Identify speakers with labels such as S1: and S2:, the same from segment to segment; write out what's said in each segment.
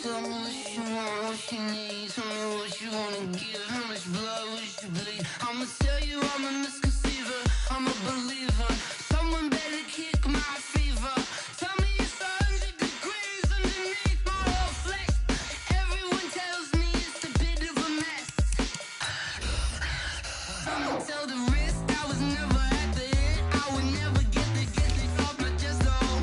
S1: Tell me what you want, what you need. Tell me what you wanna give. How much blood would you bleed? I'ma tell you I'm a misconceiver. I'm a believer. Someone better kick my fever. Tell me it's 100 degrees underneath my whole flesh. Everyone tells me it's a bit of a mess. I'ma tell the risk I was never at the end. I would never get this off my chest. Oh,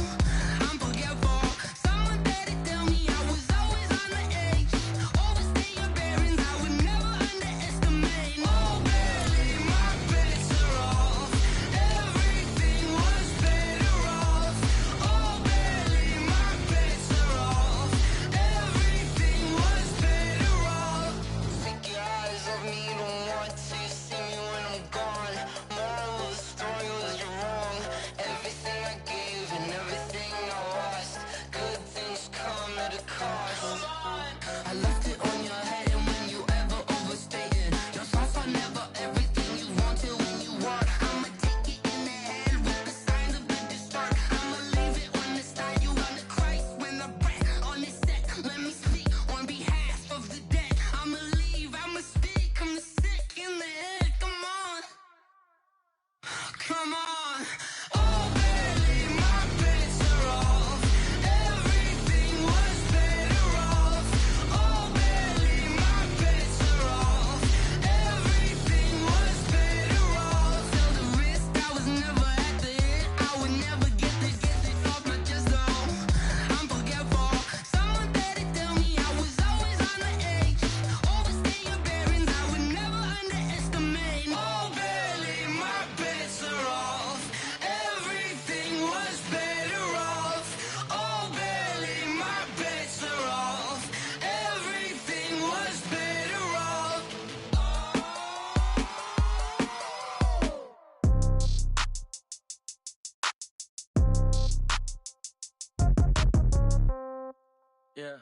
S1: I'm forgetful. Someone better tell me I was always on the edge. Overstay your bearings. I would never underestimate. Oh, barely my bets are off. Everything was better off. Oh, barely my bets are off. Everything was better off. Take your eyes off me, don't want to see me when I'm gone. Moral of the story was you're wrong. Everything I gave and everything I lost. Good things come at a cost. I left it on your head, and when you ever overstay it, your thoughts are never everything you wanted when you want. I'ma take it in the head with the signs of a distort. I'ma leave it on the side. You gonna Christ when the breath on this set. Let me speak on behalf of the dead. I'ma leave, I'ma speak. I'm the sick in the head. Come on, come on. Oh, barely my bets are off. Everything was better off. Oh, barely my bets are off. Everything was better off. Tell the risk I was never at the end. I would never get this off my chest. Oh, I'm forgetful. Someone better tell me I was always on the edge. Overstay your bearings. I would never underestimate. Oh, barely my bets are off. Everything was better off. Oh, barely my bets are off. Everything was better off. Yeah.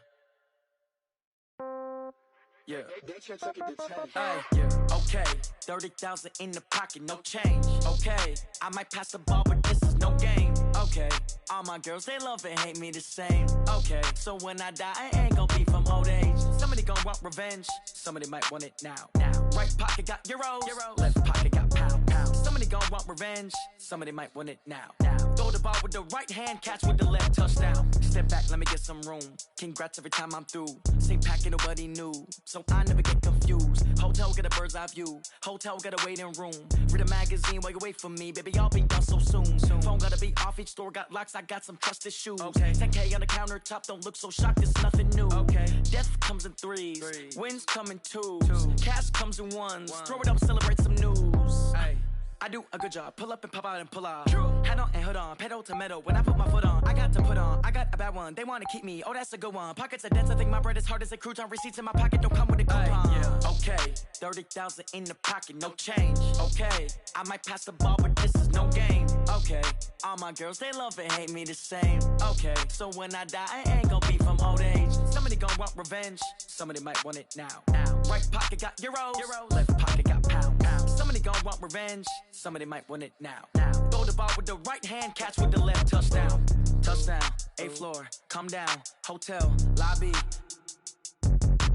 S1: Yeah. Hey, yeah, okay. 30,000 in the pocket, no change. Okay, I might pass the ball, but this is no game. Okay, all my girls, they love and hate me the same. Okay, so when I die, I ain't gon' be from old age. Somebody gon' want revenge, somebody might want it now. Right pocket got euros, left pocket got pound. Somebody gon' want revenge, somebody might want it now. Throw the ball with the right hand, catch with the left, touchdown. Step back, let me get some room. Congrats every time I'm through. Same packet, nobody knew, so I never get confused. Hotel get a bird's eye view. Hotel get a waiting room. Read a magazine while you wait for me, baby. I'll be done so soon. Phone gotta be off. Each store got locks. I got some trusted shoes. Okay. 10K on the countertop. Don't look so shocked. It's nothing new. Okay. Death comes in threes. Wins come in twos. Cash comes in ones. Throw it up, celebrate some news. Hey. I do a good job, pull up and pop out and pull out. Head on and hood on, pedal to metal. When I put my foot on, I got to put on. I got a bad one, they wanna keep me. Oh, that's a good one. Pockets are dense, I think my bread is hard as a crouton. Receipts in my pocket don't come with a coupon. Yeah. Okay, 30,000 in the pocket, no change. Okay, I might pass the ball, but this is no game. Okay, all my girls, they love and hate me the same. Okay, so when I die, I ain't gon' be from old age. Somebody gon' want revenge, somebody might want it now. Right pocket got euros, left pocket got pound. Somebody gon' want revenge, somebody might want it now. Throw the ball with the right hand, catch with the left, touchdown. Touchdown, 8th floor, come down, hotel, lobby.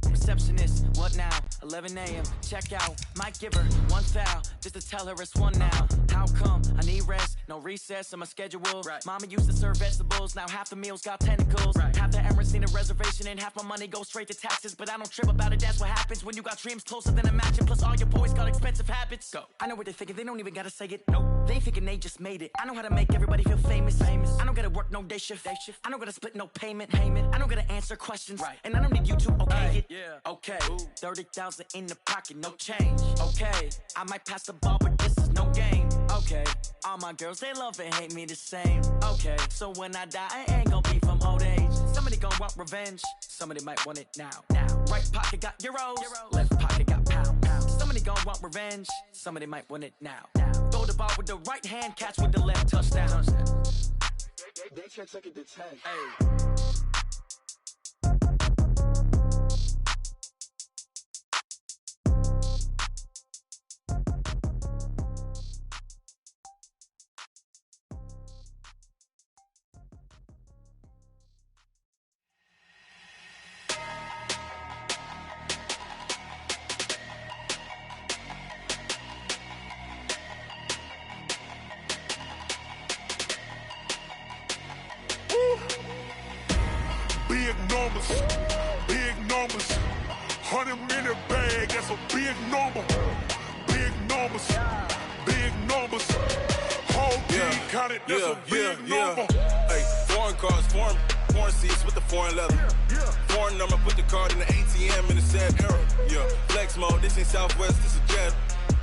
S1: Receptionist, what now? 11 a.m. Check out. Might give her one foul just to tell her it's one now. How come? I need rest, no recess in my schedule. Right. Mama used to serve vegetables, now half the meals got tentacles. Right. Half the Emirates need a reservation and half my money goes straight to taxes. But I don't trip about it, that's what happens when you got dreams closer than a matching. Plus all your boys got expensive habits. Go. I know what they're thinking, they don't even gotta say it. Nope. They ain't thinking they just made it. I know how to make everybody feel famous. I don't gotta work no day shift. I don't gotta split no payment. I don't gotta answer questions. Right. And I don't need you to okay it. Yeah. Okay, 30,000 in the pocket, no change. Okay, I might pass the ball, but this is no game. Okay, all my girls, they love and hate me the same. Okay, so when I die, I ain't gon' be from old age. Somebody gon' want revenge, somebody might want it now. Right pocket got euros, left pocket got pound. Somebody gon' want revenge, somebody might want it now. Throw the ball with the right hand, catch with the left, touchdown.
S2: They check it to 10.
S1: Hey.
S3: big numbers, big numbers. 100 minute bag, that's a big number. Big numbers, big numbers. Whole team counted, that's a big number.
S4: Hey, foreign cars, foreign seats with the foreign leather. Foreign number, put the card in the ATM in the sad era. Yeah, flex mode, this ain't Southwest, this a jet.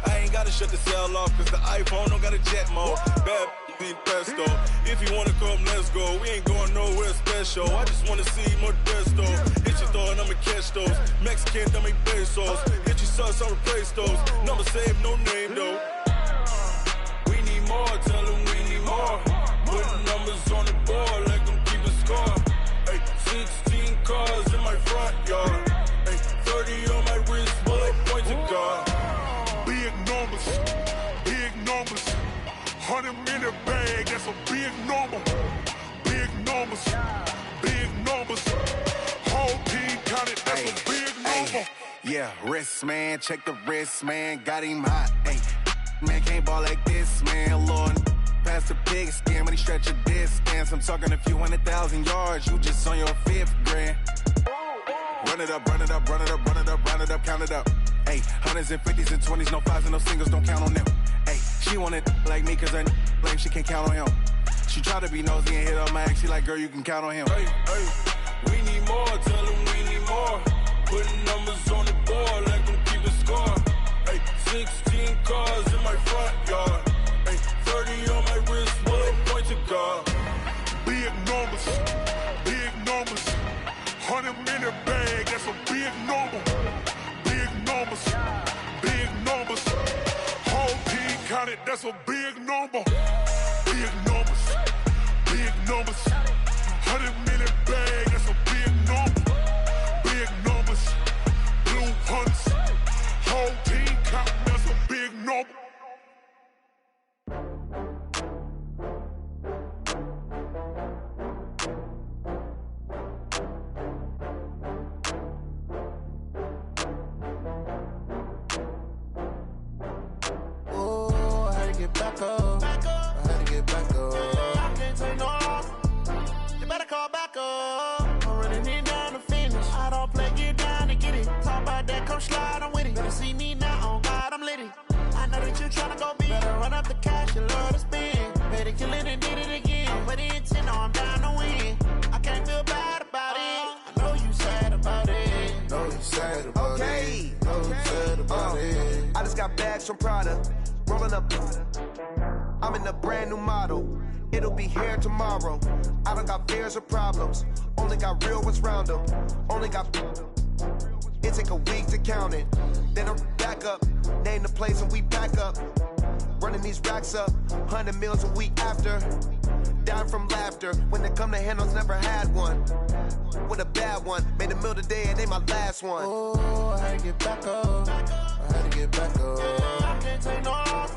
S4: I ain't gotta shut the cell off, cause the iPhone don't got a jet mode. Bad ain't pesto. If you wanna come, let's go. We ain't going nowhere special. I just wanna see more desto. Hit your thought, I'ma catch those. Mexican, dummy pesos. Hit your sus, I'll replace those. Number saved, no name though. We need more, tell them we need more. Putting numbers on the board like I'm keeping score. Hey, 16 cars in my front yard. Hey, 30 on my wrist, while I point to God.
S3: Big numbers, big numbers. 100 minute bag, that's a big number. Big numbers, big numbers. Whole team counted, that's a big number.
S4: Yeah, wrist man, check the wrist man, got him hot. Ay, man can't ball like this, man. Lord, past the pig skin, but he stretch a distance. I'm talking a few 100,000 yards, you just on your 5th grand. Run it up, run it up, run it up, run it up, run it up, count it up. Ay, hundreds and 50s and 20s, no 5s and no singles, don't count on them. Ay, she want it like me, cause her blame, she can't count on him. She try to be nosy and hit on my ex, she like, girl, you can count on him. Hey, hey, we need more, tell them we need more. Putting numbers on the board like I'm keeping score. Hey, 16 cars in my front yard. Hey, 30 on my wrist, while I point to God.
S3: Big numbers, big numbers. 100 minute bag, that's a big number. Big numbers, big numbers. Whole team counted, that's a big number. Big numbers, big numbers. 100 minute bag, that's a big number. Big numbers, blue hunts. Whole team counting, that's a big number.
S5: Back up. I had to get back up. I can't take no loss. You better call back up. I'm running it down to finish. I don't play, get down and get it. Talk about that, come slide, I'm with it. Better see me now, on God, I'm litty. I know that you tryna go big. Better run up the cash, you love to spend. Better kill it and did it again. But the intent, no, I'm down to win. I can't feel bad about it. I know you sad about it.
S6: Know you sad about it. Know you sad about it. I just got bags from Prada. Rolling up, I'm in a brand new model. It'll be here tomorrow. I don't got fears or problems. Only got real ones round them. Only got. It take a week to count it. Then I'm back up. Name the place and we back up. Running these racks up. 100 meals a week after. Down from laughter. When they come to handles, never had one. With a bad one. Made a meal today and they my last one.
S5: Oh, I had to get back up. I had to get back up. I can't take no loss.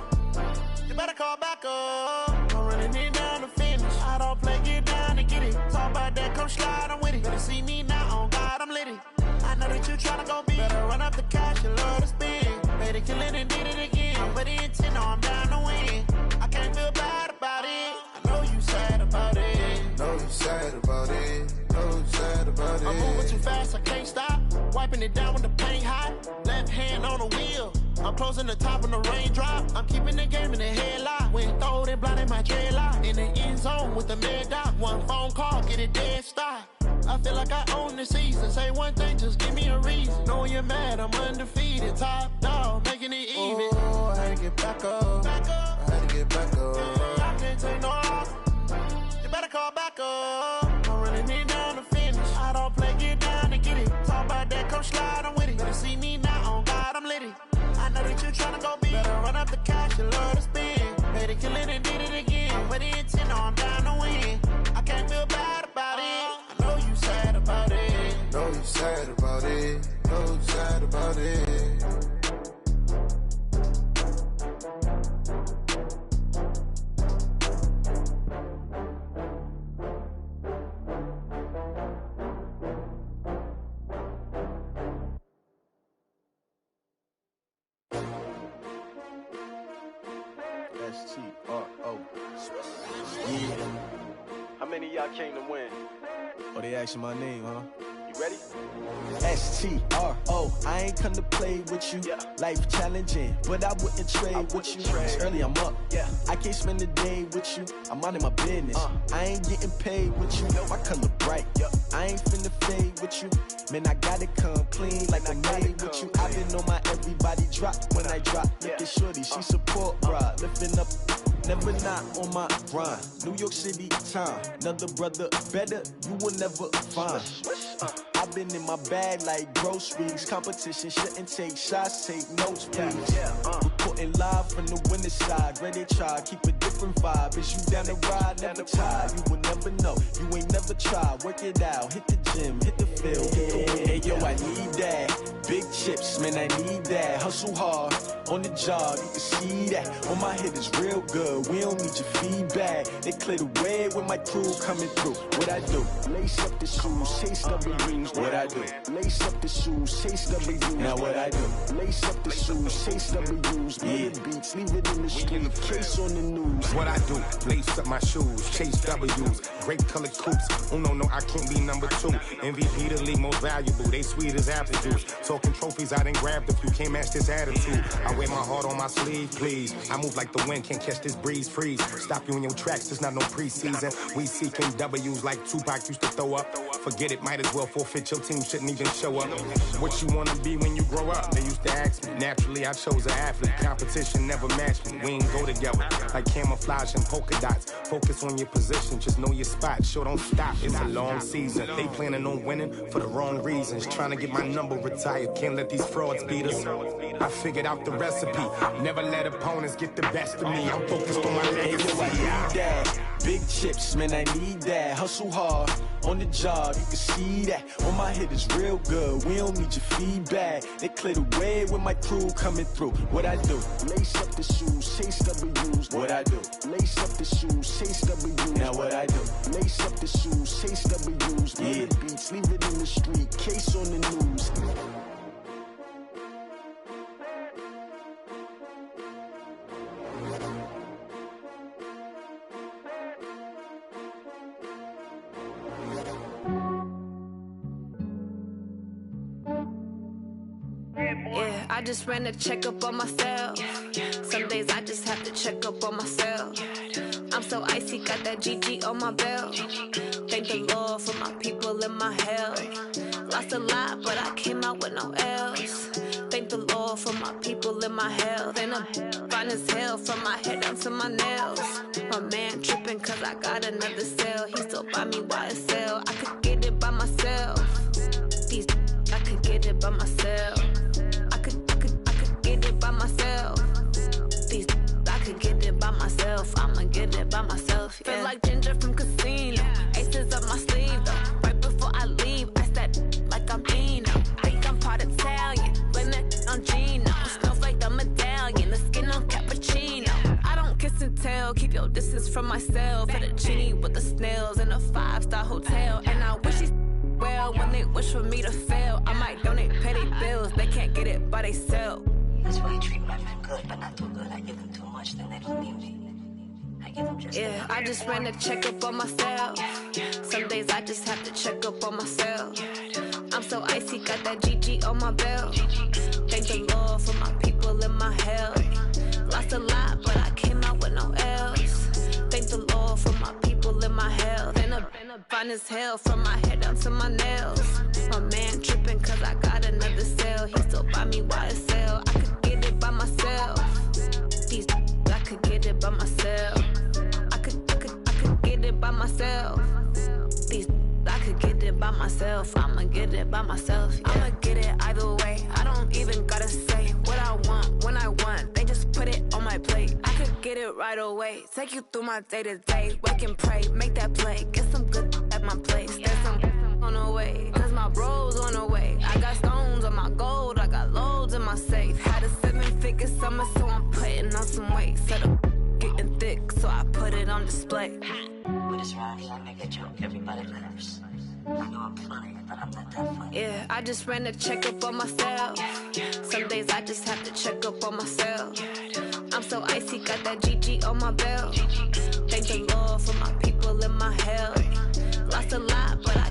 S5: You better call back up. I'm running it down to finish. I don't play, get down and get it. Talk about that, come slide, I'm with it. Better see me now, on God, I'm litty. I know that you tryna go big. Better run up the cash, you love to spend. Better kill it and did it again. But the intent, no, I'm down to win. I can't feel bad about it. I know you sad about it.
S6: Know you sad about it. Know you sad about it.
S5: I'm moving too fast, I can't stop. Wiping it down with the paint hot. Left hand on the wheel. I'm closing the top when the raindrop. I'm keeping the game in the headlock. When throwed and blinded my dreadlock. In the end zone with the mad dot. One phone call, get it dead stop. I feel like I own the season. Say one thing, just give me a reason. Knowing you're mad, I'm undefeated. Top dog, making it even.
S6: Oh, I had to get back up. I had to get back up.
S5: I can't take no loss. You better call back up. I'm running it down to finish. I don't play, get down and get it. Talk about that, come slide, I'm with it. Better see me now, on God, I'm litty. I know that you tryna go big. Better run up the cash, you love to spend. Better kill it and did it again. But the intent, no, I'm down to win. I can't feel bad about it. I know you sad about it.
S6: Know you sad about it. Know you sad about it.
S7: STRO. Yeah. How many of y'all came to win? Oh, they asking my name, huh?
S4: You ready?
S7: STRO, I ain't come to play with you. Life challenging, but I wouldn't trade with you. It's early, I'm up. I can't spend the day with you. I'm minding my business. I ain't getting paid with you. My color bright. I ain't finna fade with you. Man, I gotta come clean like I'm made with you. I been on my everybody drop when I drop. Look at shorty, she support, bruh. Lifting up. Never not on my grind. New York City time. Another brother better, you will never find. I've been in my bag like groceries. Competition shouldn't take shots, take notes, please. Reporting live from the winning side. Ready to try, keep a different vibe. Is you down the ride, never tired. You will never know, you ain't never tried. Work it out, hit the gym, hit the field, hit the wind. Hey yo, I need that. Big chips, man, I need that. Hustle hard, on the job, you can see that. On my head is real good, we don't need your feedback. They clear the way with my crew coming through. What I do? Lace up the shoes, chase W's. What I do? Lace up the shoes, chase W's. Now what I do? Lace up the shoes, chase W's. Murder beats, leave it in the street, case on the news.
S8: What I do? Lace up my shoes, chase W's. Great colored coops. Oh no, I can't be number 2. MVP the league most valuable. They sweet as apple juice. Talking trophies, I done grabbed a few. Can't match this attitude. I wear my heart on my sleeve, please. I move like the wind, can't catch this breeze, freeze. Stop you in your tracks, there's not no preseason. We seeking W's like Tupac used to throw up. Forget it, might as well forfeit. Your team shouldn't even show up. What you wanna be when you grow up? They used to ask me. Naturally, I chose an athlete. Competition never matched me. We ain't go together like camouflage and polka dots. Focus on your position, just know your spot. Sure, don't stop. It's a long season. They planning on winning for the wrong reasons. Trying to get my number retired. Can't let these frauds beat us. I figured out the recipe. Never let opponents get the best of me. I'm focused on my legacy.
S7: I need that. Big chips, man, I need that. Hustle hard, on the job, you can see that. On my head is real good, we don't need your feedback. They clear the way with my crew coming through. What I do? Lace up the shoes, chase W's. What I do? Lace up the shoes, chase W's. Now what I do? Lace up the shoes, chase W's. Murder beats, leave it in the street, case on the news.
S9: Yeah, I just ran a checkup on myself. Some days I just have to check up on myself. I'm so icy, got that GG on my belt. Thank the Lord for my people and my health. Lost a lot, but I came out with no L's. Thank the Lord for my people and my health. And I'm fine as hell from my head down to my nails. My man tripping cause I got another cell. He still buy me YSL. I could get it by myself. These I could get it by myself. I could get it by myself. These I could get it by myself. I'ma get it by myself. Yeah. Feel like Ginger from Casino. Aces up my sleeve though. Right before I leave, I said like I'm Dino. Think I'm part Italian. Blame it on Gino. Snowflake the medallion. The skin on cappuccino. I don't kiss and tell. Keep your distance from myself. At a genie with the snails in a 5-star hotel. And I wish he's well when they wish for me to fail. I might donate petty bills. They can't get it by they sell.
S10: That's why I treat my men good, but not too good. I give them too much, then they don't need me. I give them just
S9: yeah, I just ran a checkup on myself. Some days I just have to check up on myself. I'm so icy, got that GG on my belt. Thank the Lord for my people and my health. Lost a lot, but I came out with no L's. Thank the Lord for my people and my health. And I'm fine as hell from my head down to my nails. My man tripping cause I got another cell. He still buy me YSL. I could get it by myself. These I could get it by myself. I could get it by myself. These I could get it by myself. I'ma get it by myself. Yeah. I'ma get it either way. I don't even gotta say what I want when I want. They just put it on my plate. I could get it right away. Take you through my day to day. Wake and pray, make that play. Get some good at my place. There's some on the way, cause my bros on the way. I got stones on my gold. I got loads in my safe. Had a 7-figure summer, so I'm putting on some weight. Set up getting thick, so I put it on display.
S10: But it's around here, I make a joke, everybody laughs. I know I'm funny, but I'm not that funny.
S9: Yeah, I just ran a checkup on myself. Some days I just have to check up on myself. I'm so icy, got that GG on my belt. Thank the Lord for my people and my health. Lost a lot, but I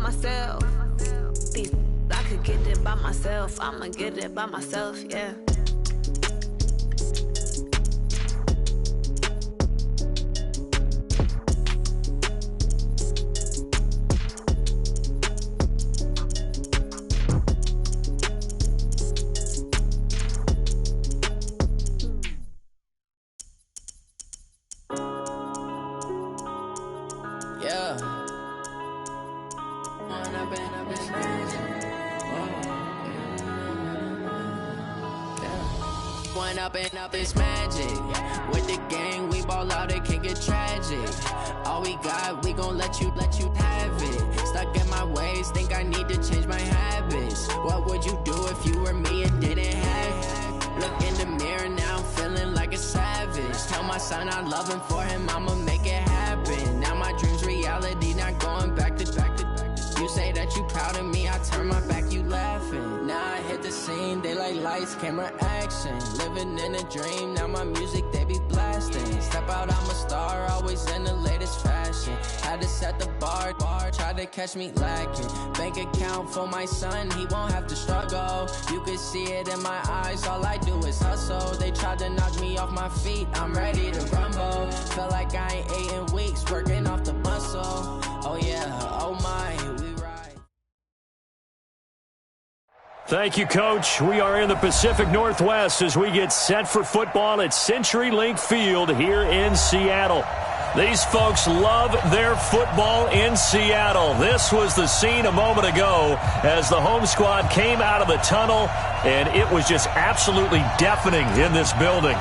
S9: myself. These I could get it by myself. I'ma get it by myself, yeah.
S11: Up is magic. With the gang, we ball out, it can get tragic. All we got, we gon' let you have it. Stuck in my ways, think I need to change my habits. What would you do if you were me and didn't have it? Look in the mirror now, I'm feeling like a savage. Tell my son I love him, for him I'ma make it happen. Now my dream's reality, not going back to. You say that you proud of me, I turn my back, you laughing. Now I hit the scene, they like lights, camera, action. Living in a dream, now my music, they be blasting. Step out, I'm a star, always in the latest fashion. Had to set the bar, try to catch me lacking. Bank account for my son, he won't have to struggle. You can see it in my eyes, all I do is hustle. They tried to knock me off my feet, I'm ready to rumble. Feel like I ain't ate in weeks, working off the muscle. Oh yeah, oh my, we ride.
S12: Thank you, Coach. We are in the Pacific Northwest as we get set for football at CenturyLink Field here in Seattle. These folks love their football in Seattle. This was the scene a moment ago as the home squad came out of the tunnel, and it was just absolutely deafening in this building.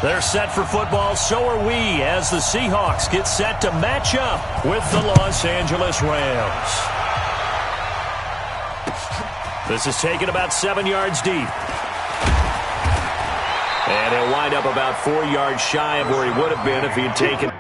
S12: They're set for football, so are we, as the Seahawks get set to match up with the Los Angeles Rams. This is taken about 7 yards deep. And he'll wind up about 4 yards shy of where he would have been if he had taken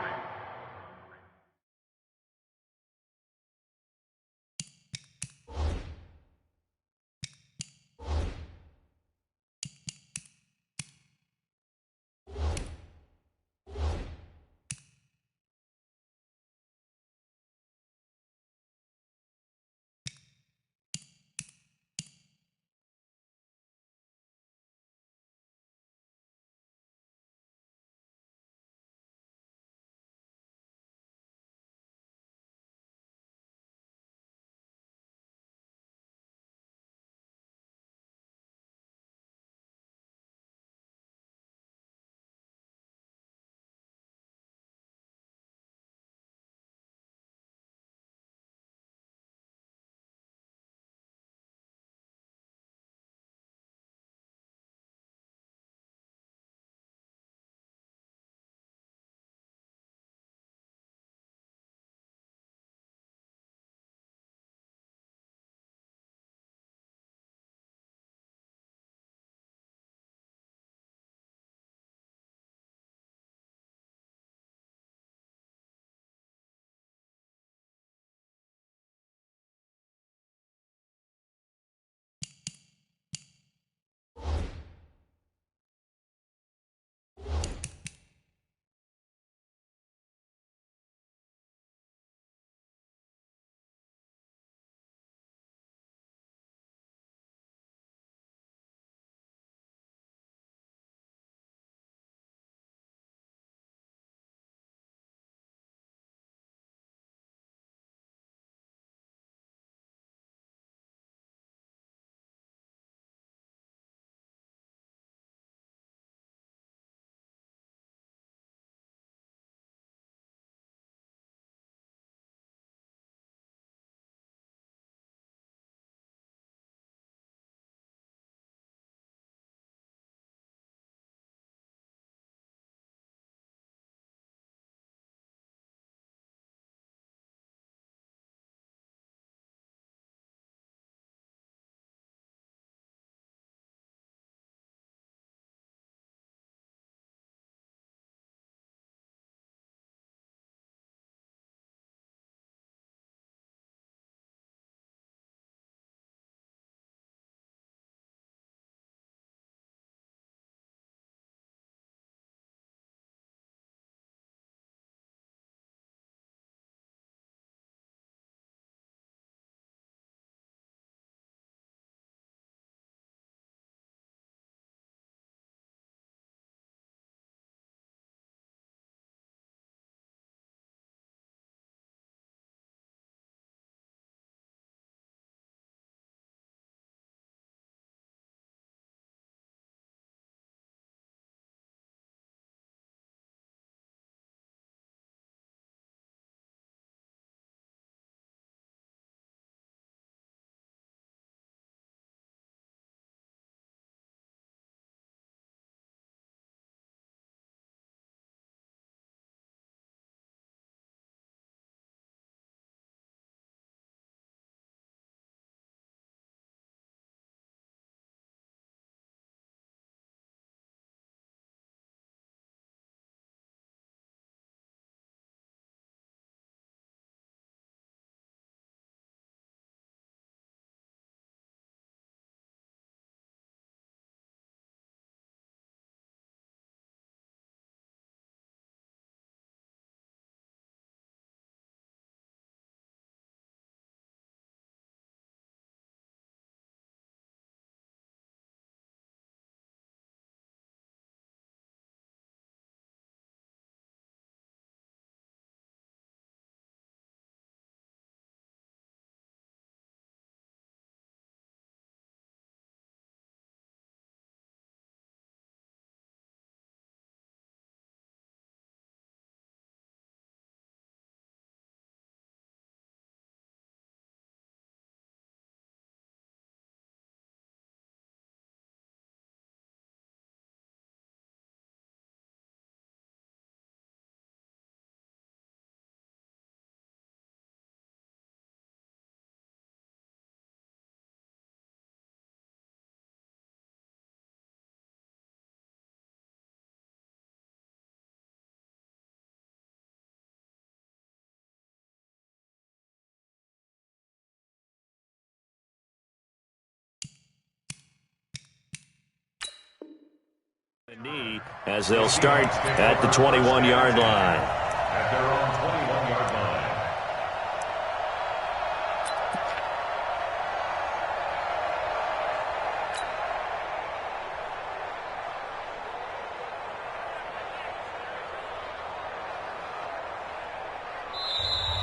S12: knee as they'll start at the 21-yard line.
S13: At their own 21-yard line.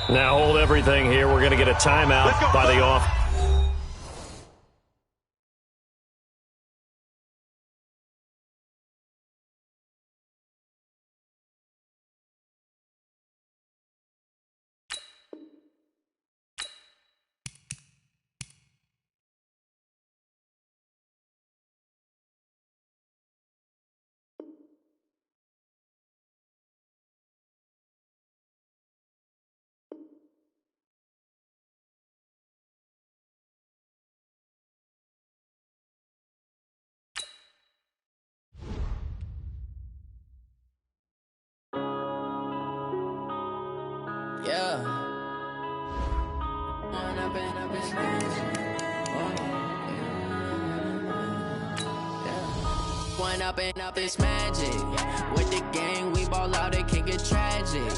S12: Now hold everything here. We're going to get a timeout by the off.
S11: Yeah. One up and up is magic. With the gang, we ball out, it can get tragic.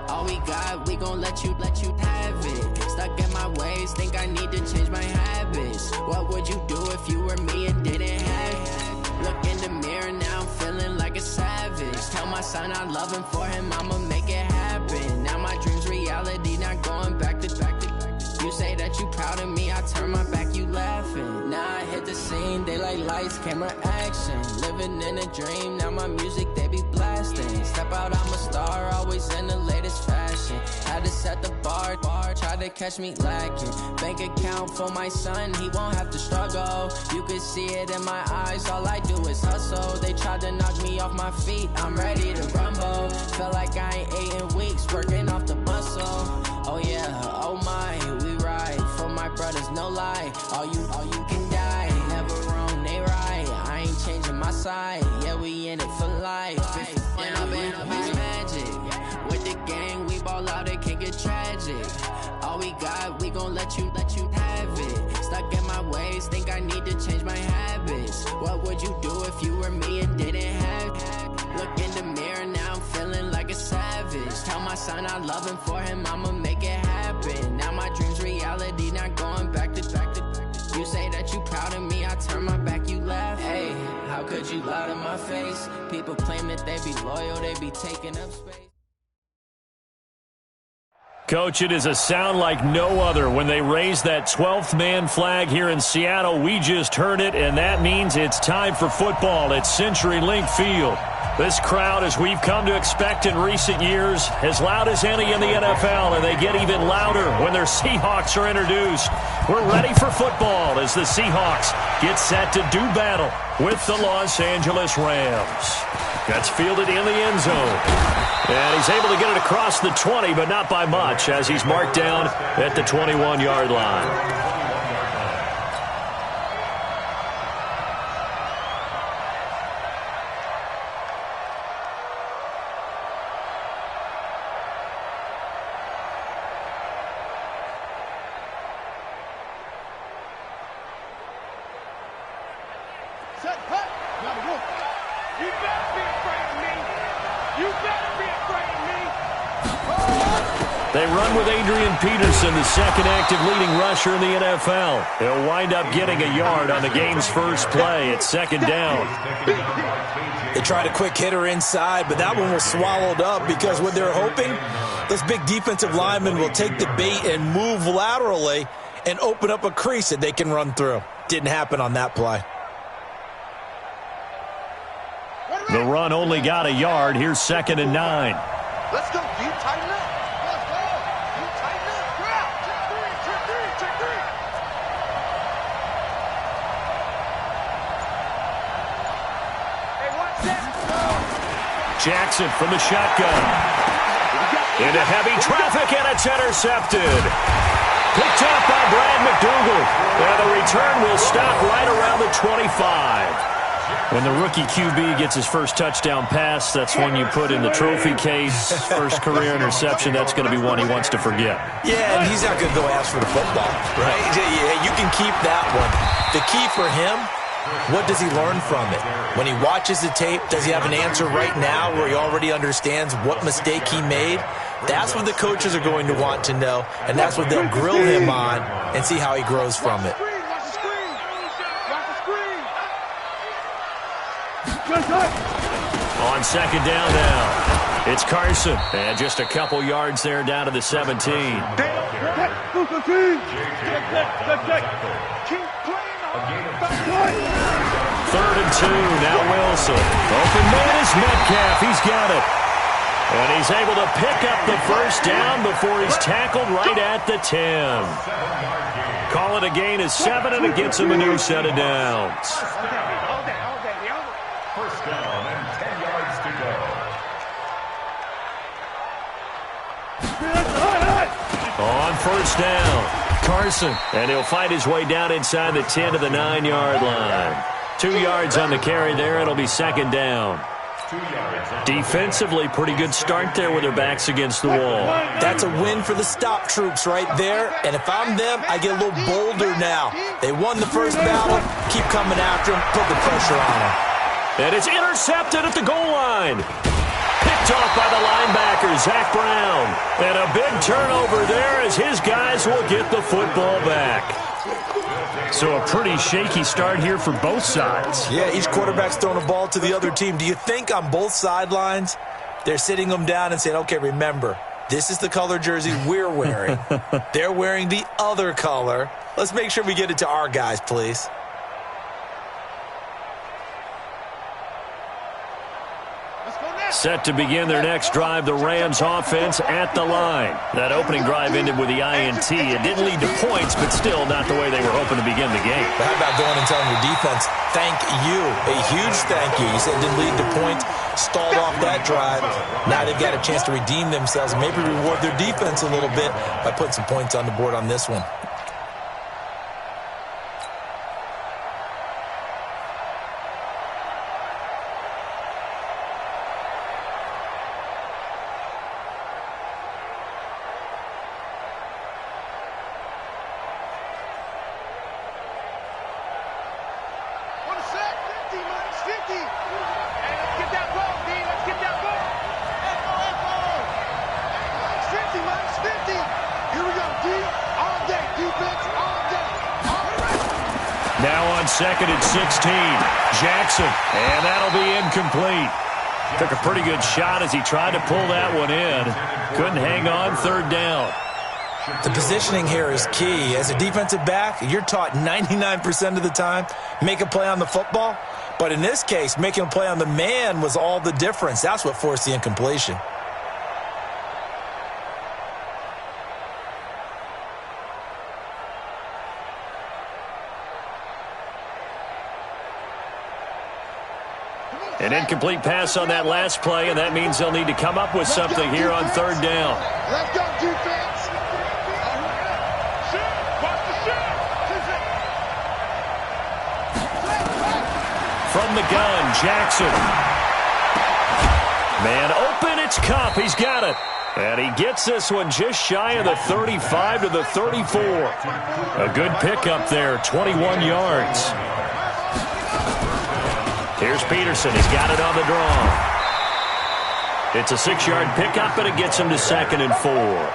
S11: All we got, we gon' let you have it. Stuck in my ways, think I need to change my habits. What would you do if you were me and didn't have it? Look in the mirror, now I'm feeling like a savage. Tell my son I love him, for him I'ma make it happen. Now my dream's reality, not going back to. You say that you proud of me, I turn my back, you laughing. Now I hit the scene, they like lights, camera, action. Living in a dream, now my music, they be blasting. Step out, I'm a star, always in the latest fashion. Had to set the bar, try to catch me lacking. Bank account for my son, he won't have to struggle. You can see it in my eyes, all I do is hustle. They tried to knock me off my feet, I'm ready to rumble. Felt like I ain't ate in weeks, working off the muscle. Oh yeah, oh my, we ride for my brothers, no lie. All you can die, never wrong, they right. I ain't changing my side, yeah, we in it for life. When up and up is magic. With the gang, we ball out, it can get tragic. All we got, we gon' let you have it. Stuck in my ways, think I need to change my habits. What would you do if you were me and didn't have it? Look in the mirror, now I'm feeling like a savage. Tell my son I love him, for him I'ma make it happen. Now my dream's reality, not going back to. You say that you proud of me, I turn my back, you laugh. Hey, how could you lie to my face? People claim that they be loyal, they be taking up space.
S12: Coach, it is a sound like no other when they raise that 12th man flag here in Seattle. We just heard it, and that means it's time for football at CenturyLink Field. This crowd, as we've come to expect in recent years, as loud as any in the NFL, and they get even louder when their Seahawks are introduced. We're ready for football as the Seahawks get set to do battle with the Los Angeles Rams. That's fielded in the end zone. And he's able to get it across the 20, but not by much, as he's marked down at the 21-yard line. They run with Adrian Peterson, the second active leading rusher in the NFL. He'll wind up getting a yard on the game's first play. It's second down.
S14: They tried a quick hitter inside, but that one was swallowed up because what they're hoping, this big defensive lineman will take the bait and move laterally and open up a crease that they can run through. Didn't happen on that play.
S12: The run only got a yard. Here's 2nd and 9.
S15: Let's go, deep, tighten up. Let's go. You tighten up. Crowd. Check three. Hey, watch that.
S12: Jackson from the shotgun. Into heavy traffic, and it's intercepted. Picked up by Brad McDougal. And the return will stop right around the 25. When the rookie QB gets his first touchdown pass, that's one you put in the trophy case. First career interception, that's going to be one he wants to forget.
S14: Yeah, and he's not going to go ask for the football, right? Yeah, you can keep that one. The key for him What does he learn from it? When he watches the tape, does he have an answer right now where he already understands what mistake he made? That's what the coaches are going to want to know, and that's what they'll grill him on and see how he grows from it.
S12: On second down now, it's Carson. And just a couple yards there down to the 17. 3rd and 2, now Wilson. Open man is Metcalf, he's got it. And he's able to pick up the first down before he's tackled right at the 10. Call it a gain of 7, and it gets him a new set of downs.
S13: First down and 10 yards to go.
S12: On first down, Carson. And he'll fight his way down inside the 10 to the 9-yard line. 2 yards on the carry there. It'll be second down. Defensively, pretty good start there with their backs against the wall.
S14: That's a win for the stop troops right there. And if I'm them, I get a little bolder now. They won the first battle. Keep coming after them. Put the pressure on them.
S12: And it's intercepted at the goal line. Picked off by the linebacker, Zach Brown. And a big turnover there as his guys will get the football back.
S16: So a pretty shaky start here for both sides.
S14: Yeah, each quarterback's throwing a ball to the other team. Do you think on both sidelines they're sitting them down and saying, okay, remember, this is the color jersey we're wearing. They're wearing the other color. Let's make sure we get it to our guys, please.
S12: Set to begin their next drive, the Rams offense at the line. That opening drive ended with the INT. It didn't lead to points, but still not the way they were hoping to begin the game.
S14: But how about going and telling your defense, thank you, a huge thank you. You said it didn't lead to points, stalled off that drive. Now they've got a chance to redeem themselves and maybe reward their defense a little bit by putting some points on the board on this one.
S12: Second and 16. Jackson, and that'll be incomplete. Took a pretty good shot as he tried to pull that one in. Couldn't hang on, third down.
S14: The positioning here is key. As a defensive back, you're taught 99% of the time, make a play on the football. But in this case, making a play on the man was all the difference. That's what forced the incompletion.
S12: An incomplete pass on that last play, and that means they'll need to come up with something here on third down.
S15: Let's go, defense.
S12: From the gun, Jackson. Man open, it's Kupp. He's got it. And he gets this one just shy of the 35 to the 34. A good pickup there, 21 yards. Here's Peterson. He's got it on the draw. It's a 6-yard pickup, and it gets him to 2nd and 4.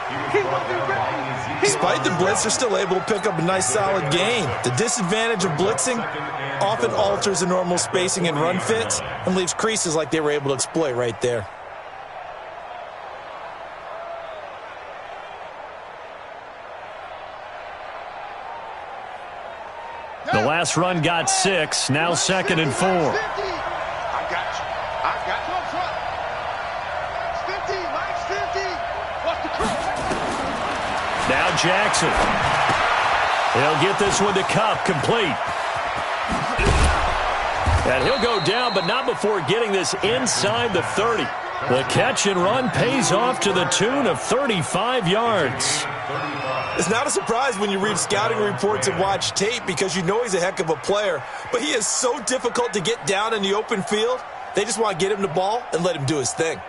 S14: Despite the blitz, they're still able to pick up a nice, solid gain. The disadvantage of blitzing often alters the normal spacing and run fits and leaves creases like they were able to exploit right there.
S12: The last run got 6, now 2nd and 4.
S15: I got you. I got you. It's 50. Mike's 50. What's the cross?
S12: Now Jackson. He'll get this one to Kupp, complete. And he'll go down, but not before getting this inside the 30. The catch and run pays off to the tune of 35 yards.
S14: It's not a surprise when you read scouting reports and watch tape because you know he's a heck of a player. But he is so difficult to get down in the open field. They just want to get him the ball and let him do his thing.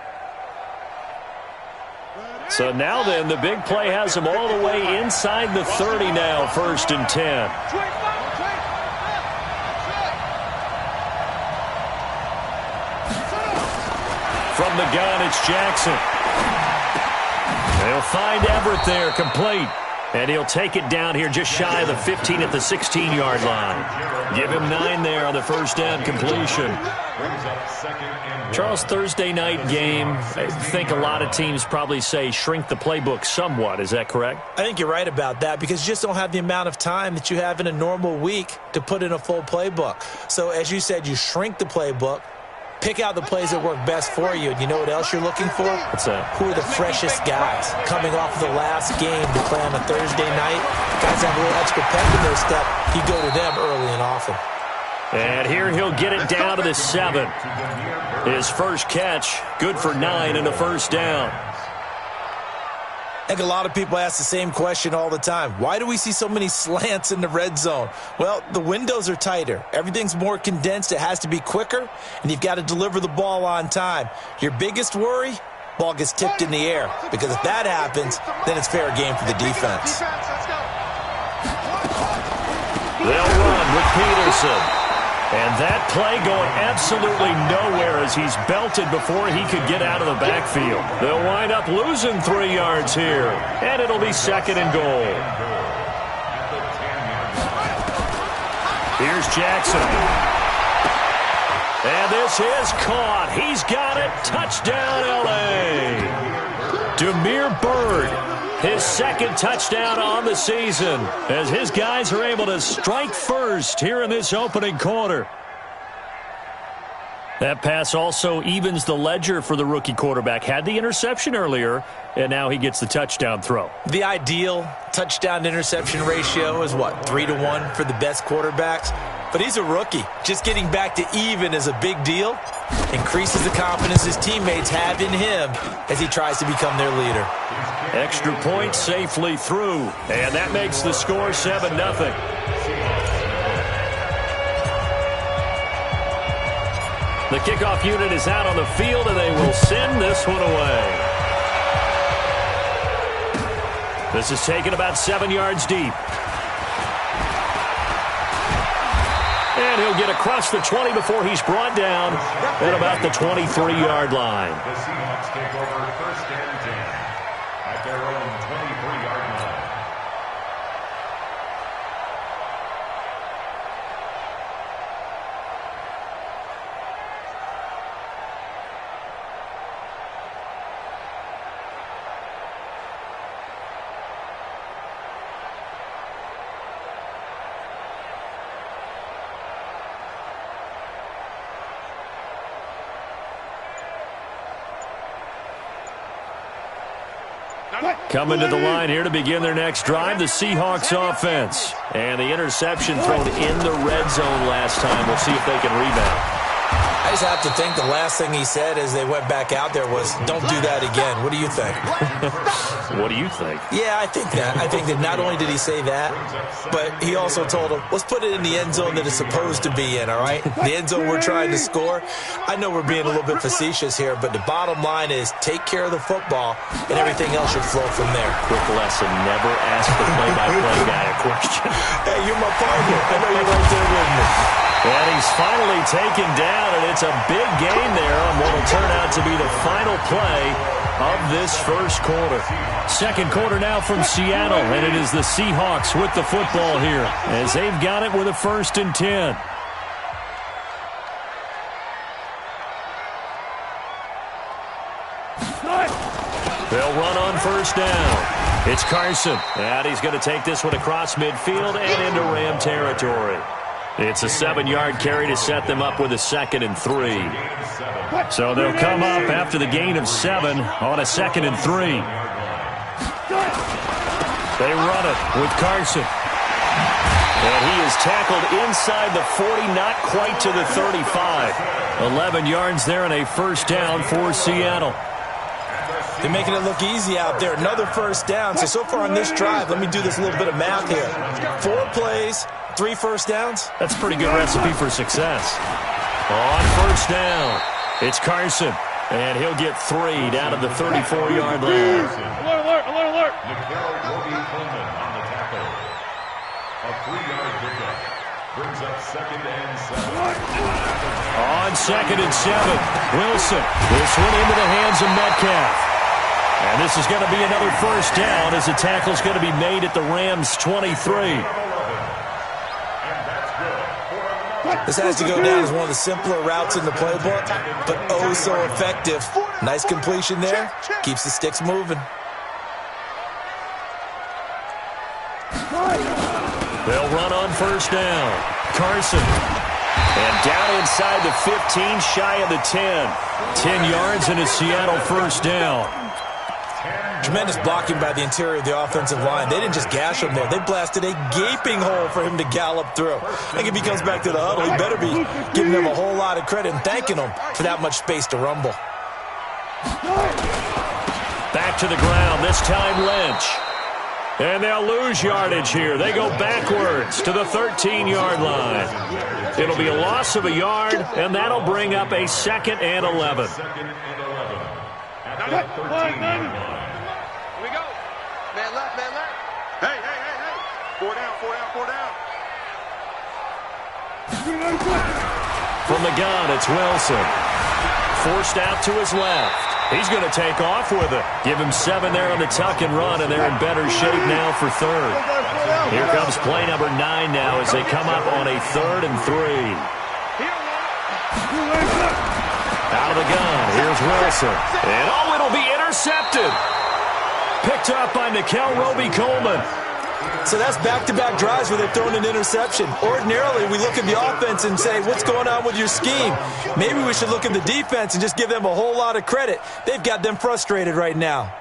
S12: So now then, the big play has him all the way inside the 30 now, 1st and 10. the gun, it's Jackson. They'll find Everett there, complete. And he'll take it down here just shy of the 15 at the 16-yard line. Give him 9 there on the first down completion. Charles, Thursday night game, I think a lot of teams probably say shrink the playbook somewhat. Is that correct?
S14: I think you're right about that because you just don't have the amount of time that you have in a normal week to put in a full playbook. So as you said, you shrink the playbook, pick out the plays that work best for you. And you know what else you're looking for?
S12: What's that?
S14: Who are the freshest guys coming off of the last game to play on a Thursday night? Guys have a little extra pep in their step. You go to them early and often.
S12: And here he'll get it down to the 7. His first catch, good for 9 and a first down.
S14: I think a lot of people ask the same question all the time. Why do we see so many slants in the red zone? Well, the windows are tighter. Everything's more condensed. It has to be quicker, and you've got to deliver the ball on time. Your biggest worry? Ball gets tipped in the air. Because if that happens, then it's fair game for the defense.
S12: They'll run with Peterson. And that play going absolutely nowhere as he's belted before he could get out of the backfield. They'll wind up losing 3 yards here. And it'll be 2nd and goal. Here's Jackson. And this is caught. He's got it. Touchdown, L.A. Damiere Byrd. His 2nd touchdown on the season as his guys are able to strike first here in this opening quarter. That pass also evens the ledger for the rookie quarterback. Had the interception earlier, and now he gets the touchdown throw.
S14: The ideal touchdown-interception ratio is, 3-to-1 for the best quarterbacks? But he's a rookie. Just getting back to even is a big deal. Increases the confidence his teammates have in him as he tries to become their leader.
S12: Extra point safely through, and that makes the score 7-0. The kickoff unit is out on the field, and they will send this one away. This is taken about 7 yards deep. And he'll get across the 20 before he's brought down at about the 23-yard line.
S13: The Seahawks take over 1st and 10 at their own 23-yard line.
S12: Coming to the line here to begin their next drive, the Seahawks offense. And the interception thrown in the red zone last time. We'll see if they can rebound.
S14: I just have to think the last thing he said as they went back out there was, don't do that again. What do you think?
S12: What do you think?
S14: Yeah, I think that. I think that not only did he say that, but he also told him, let's put it in the end zone that it's supposed to be in, all right? The end zone we're trying to score. I know we're being a little bit facetious here, but the bottom line is take care of the football, and everything else should flow from there.
S12: Quick lesson, never ask the play-by-play guy a question.
S14: Hey, you're my partner. I know you're right there with me.
S12: And he's finally taken down, and it's a big gain there on what will turn out to be the final play of this first quarter. Second quarter now from Seattle, and it is the Seahawks with the football here as they've got it with a 1st and 10. They'll run on 1st down. It's Carson, and he's going to take this one across midfield and into Ram territory. It's a 7-yard carry to set them up with a 2nd and 3. So they'll come up after the gain of 7 on a 2nd and 3. They run it with Carson. And he is tackled inside the 40, not quite to the 35. 11 yards there and a 1st down for Seattle.
S14: They're making it look easy out there. Another 1st down. So far on this drive, let me do this little bit of math here. 4 plays, 3 1st downs.
S12: That's a pretty good recipe for success. On 1st down, it's Carson. And he'll get 3 down at the 34-yard line.
S13: Alert, alert, alert, alert. Nickel Coleman on the tackle. A 3-yard pickup. brings up 2nd and 7.
S12: On 2nd and 7, Wilson. This one into the hands of Metcalf. And this is going to be another first down as the tackle is going to be made at the Rams' 23.
S14: This has to go down as one of the simpler routes in the playbook, but oh so effective. Nice completion there. Keeps the sticks moving.
S12: They'll run on first down. Carson. And down inside the 15, shy of the 10. 10 yards and a Seattle first down.
S14: Tremendous blocking by the interior of the offensive line. They didn't just gash him there. They blasted a gaping hole for him to gallop through. I think if he comes back to the huddle, he better be giving them a whole lot of credit and thanking them for that much space to rumble.
S12: Back to the ground, this time Lynch. And they'll lose yardage here. They go backwards to the 13-yard line. It'll be a loss of a yard, and that'll bring up a 2nd and 11.
S13: At the 13-yard line.
S15: Here we go. Man left, man left. Hey. 4 down.
S12: From the gun, it's Wilson. Forced out to his left. He's going to take off with it. Give him 7 there on the tuck and run, and they're in better shape now for 3rd. Here comes play number 9 now as they come up on a 3rd and 3. Out of the gun, here's Wilson. And it'll be intercepted. Picked up by Nickel Roby-Coleman.
S14: So that's back-to-back drives where they've thrown an interception. Ordinarily, we look at the offense and say, what's going on with your scheme? Maybe we should look at the defense and just give them a whole lot of credit. They've got them frustrated right now.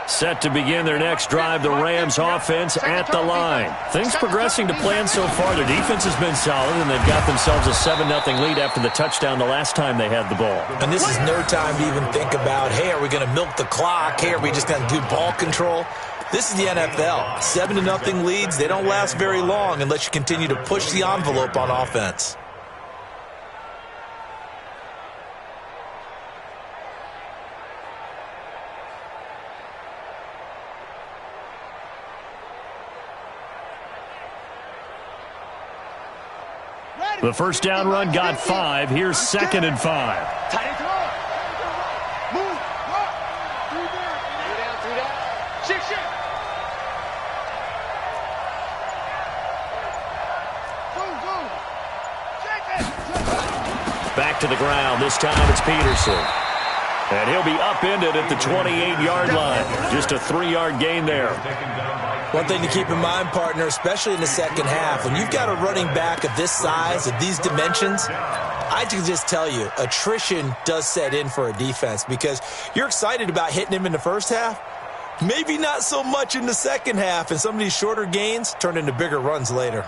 S12: Set to begin their next drive, the Rams offense at the line. Things progressing to plan so far. Their defense has been solid, and they've got themselves a 7-0 lead after the touchdown the last time they had the ball.
S14: And this is no time to even think about, hey, are we going to milk the clock? Hey, are we just going to do ball control? This is the NFL. 7-0 leads, they don't last very long unless you continue to push the envelope on offense.
S12: The first down run got 5. Here's 2nd and 5.
S15: Move. 3 down. 6.
S12: Back to the ground. This time it's Peterson. And he'll be upended at the 28-yard line. Just a 3-yard gain there.
S14: One thing to keep in mind, partner, especially in the second half, when you've got a running back of this size, of these dimensions, I can just tell you, attrition does set in for a defense because you're excited about hitting him in the first half. Maybe not so much in the second half, and some of these shorter gains turn into bigger runs later.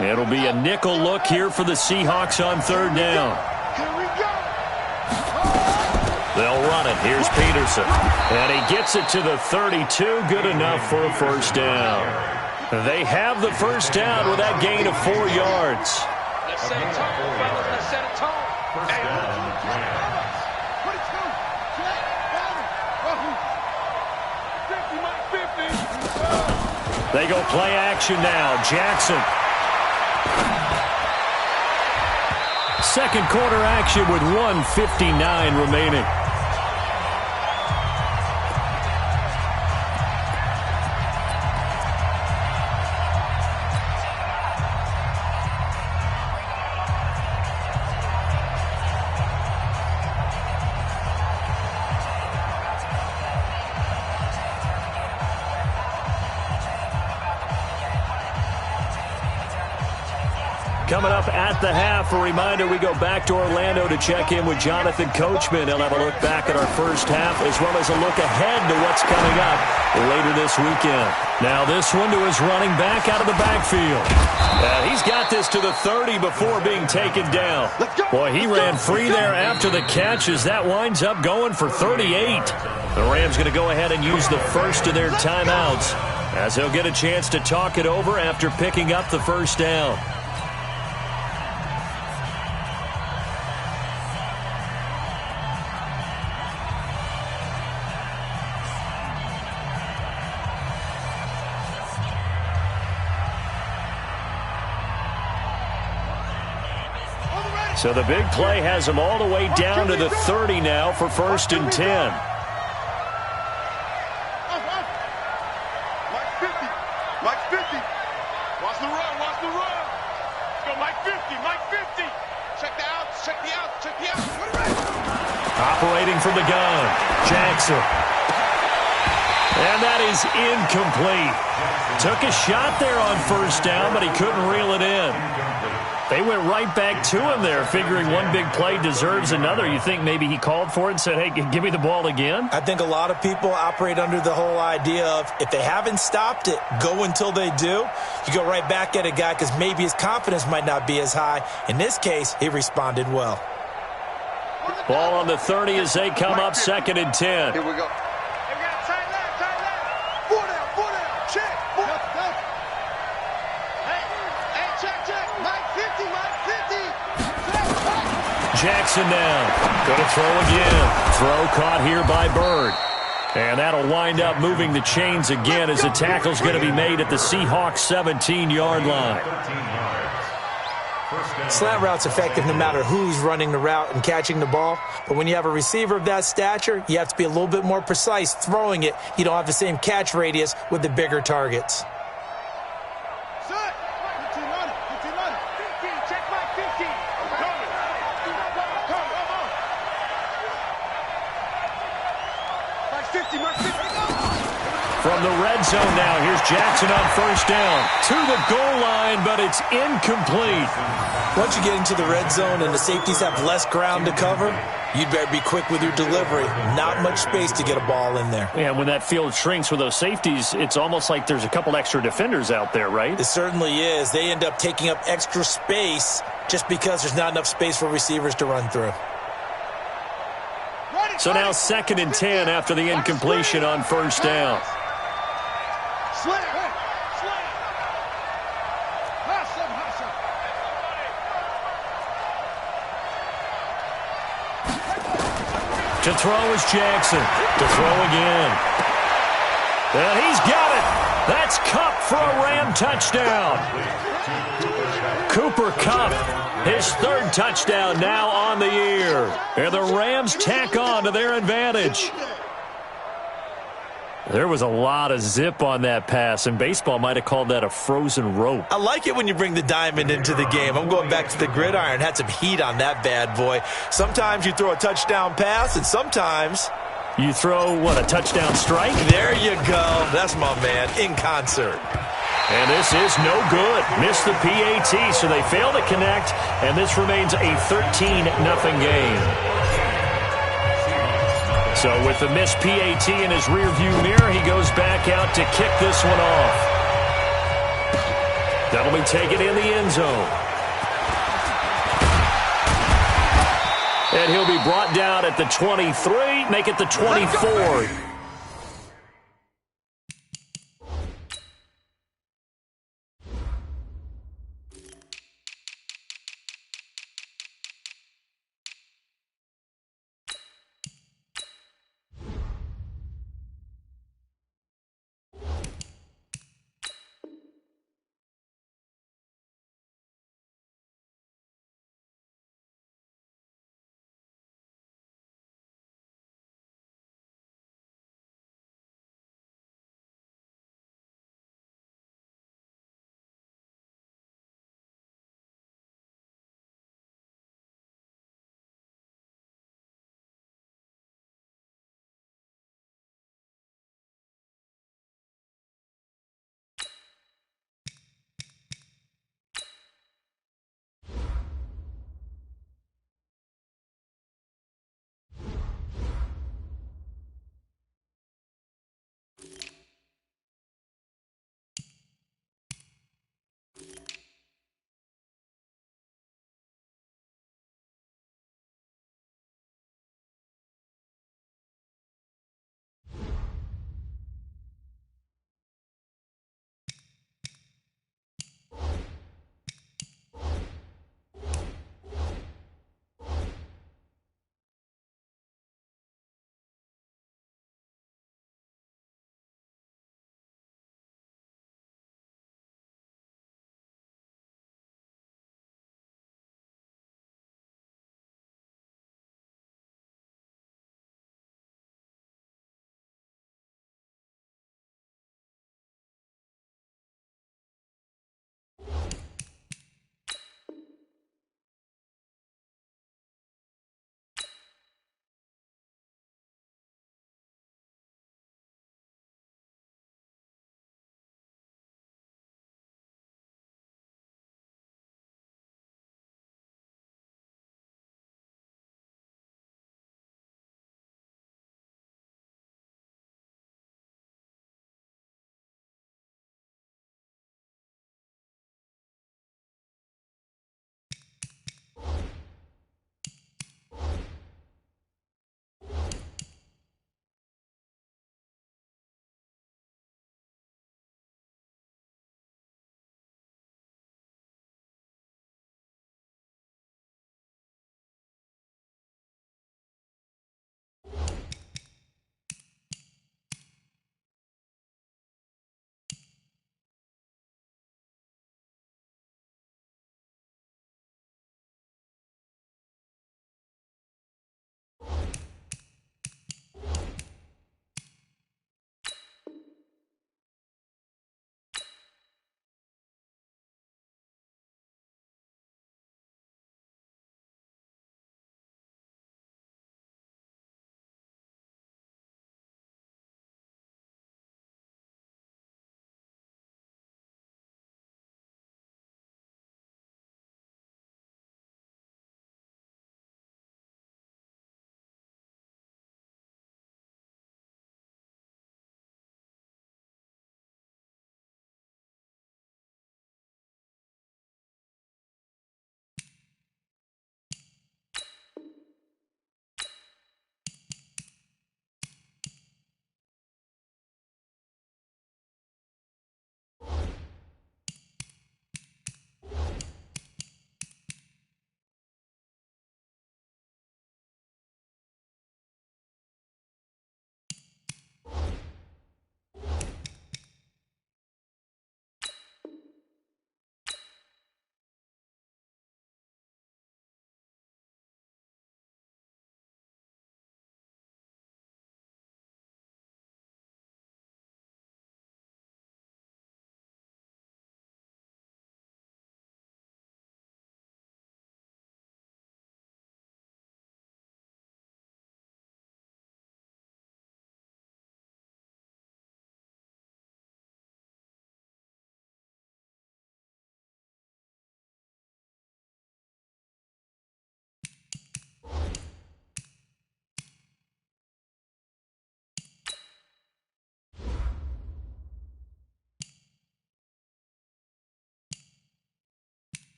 S12: It'll be a nickel look here for the Seahawks on 3rd down. They'll run it. Here's Peterson. And he gets it to the 32. Good enough for a first down. They have the first down with that gain of 4 yards.
S15: Let's set a tone, fellas. Let's set a tone.
S13: First down, Rams.
S12: They go play action now. Jackson. Second quarter action with 1:59 remaining. Coming up at the half, a reminder, we go back to Orlando to check in with Jonathan Coachman. He'll have a look back at our first half as well as a look ahead to what's coming up later this weekend. Now this one to his running back out of the backfield. He's got this to the 30 before being taken down. Boy, he ran free there after the catch as that winds up going for 38. The Rams going to go ahead and use the first of their timeouts as they'll get a chance to talk it over after picking up the first down. So the big play has them all the way down to the 30 now for 1st and 10.
S15: Mike 50. Mike 50. Watch the run. Watch the run. Go Mike 50. Mike 50. Check the outs. Check the outs. Check the outs.
S12: Operating from the gun, Jackson. And that is incomplete. Took a shot there on 1st down, but he couldn't reel it in. They went right back to him there, figuring one big play deserves another. You think maybe he called for it and said, hey, give me the ball again?
S14: I think a lot of people operate under the whole idea of if they haven't stopped it, go until they do. You go right back at a guy because maybe his confidence might not be as high. In this case, he responded well.
S12: Ball on the 30 as they come up 2nd and 10.
S15: Here we go.
S12: Jackson now. Going to throw again. Throw caught here by Bird. And that'll wind up moving the chains again as the tackle's going to be made at the Seahawks 17-yard line.
S14: Slant route's effective no matter who's running the route and catching the ball. But when you have a receiver of that stature, you have to be a little bit more precise throwing it. You don't have the same catch radius with the bigger targets.
S12: From the red zone now, here's Jackson on 1st down. To the goal line, but it's incomplete.
S14: Once you get into the red zone and the safeties have less ground to cover, you'd better be quick with your delivery. Not much space to get a ball in there.
S12: Yeah, when that field shrinks with those safeties, it's almost like there's a couple extra defenders out there, right?
S14: It certainly is. They end up taking up extra space just because there's not enough space for receivers to run through.
S12: So now 2nd and 10 after the incompletion on 1st down. To throw is Jackson. To throw again. And he's got it. That's Kupp for a Ram touchdown. Cooper Kupp, his 3rd touchdown now on the year. And the Rams tack on to their advantage. There was a lot of zip on that pass, and baseball might have called that a frozen rope.
S14: I like it when you bring the diamond into the game. I'm going back to the gridiron. Had some heat on that bad boy. Sometimes you throw a touchdown pass, and sometimes
S12: you throw, what, a touchdown strike?
S14: There you go. That's my man, in concert.
S12: And this is no good. Missed the PAT, so they fail to connect, and this remains a 13-0 game. So with the missed PAT in his rearview mirror, he goes back out to kick this one off. That'll be taken in the end zone. And he'll be brought down at the 23, make it the 24.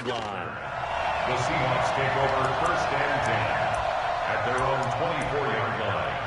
S12: sideline.
S13: The Seahawks take over 1st and 10 at their own 24-yard line.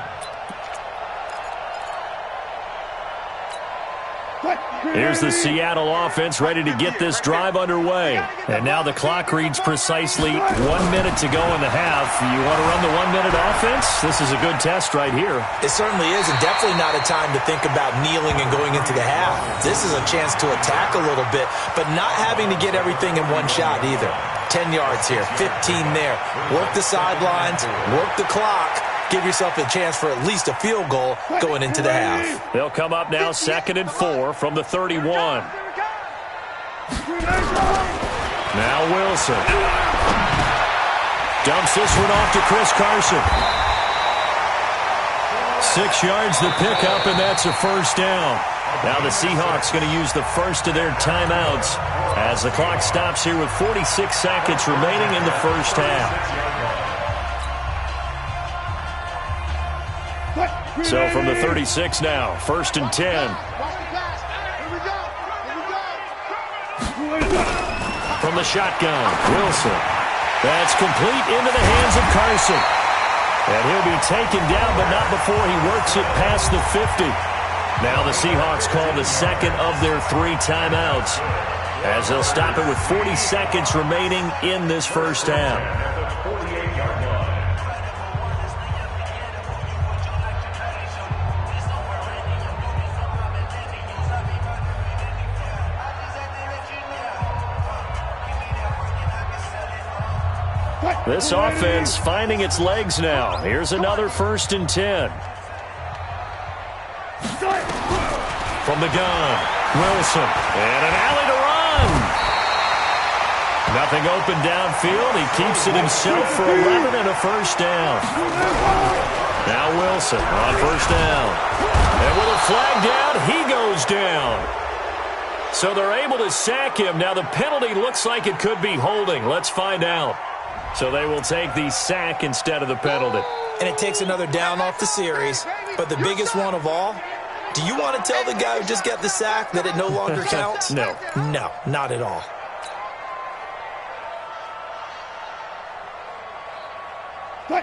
S12: Here's the Seattle offense ready to get this drive underway. And now the clock reads precisely 1 minute to go in the half. You want to run the 1 minute offense? This is a good test right here.
S14: It certainly is, and definitely not a time to think about kneeling and going into the half. This is a chance to attack a little bit, but not having to get everything in one shot either. 10 yards here, 15 there. Work the sidelines, work the clock. Give yourself a chance for at least a field goal going into the half.
S12: They'll come up now 2nd and 4 from the 31. Now Wilson. Dumps this one off to Chris Carson. 6 yards the pickup, and that's a first down. Now the Seahawks going to use the first of their timeouts as the clock stops here with 46 seconds remaining in the first half. So from the 36 now, 1st and 10. From the shotgun, Wilson. That's complete into the hands of Carson. And he'll be taken down, but not before he works it past the 50. Now the Seahawks call the second of their 3 timeouts as they'll stop it with 40 seconds remaining in this first half. This offense finding its legs now. Here's another 1st and 10. From the gun, Wilson. And an alley to run. Nothing open downfield. He keeps it himself for 11 and a first down. Now Wilson on first down. And with a flag down, he goes down. So they're able to sack him. Now the penalty looks like it could be holding. Let's find out. So they will take the sack instead of the penalty.
S14: And it takes another down off the series. But the biggest one of all, do you want to tell the guy who just got the sack that it no longer counts?
S12: No.
S14: No, not at all.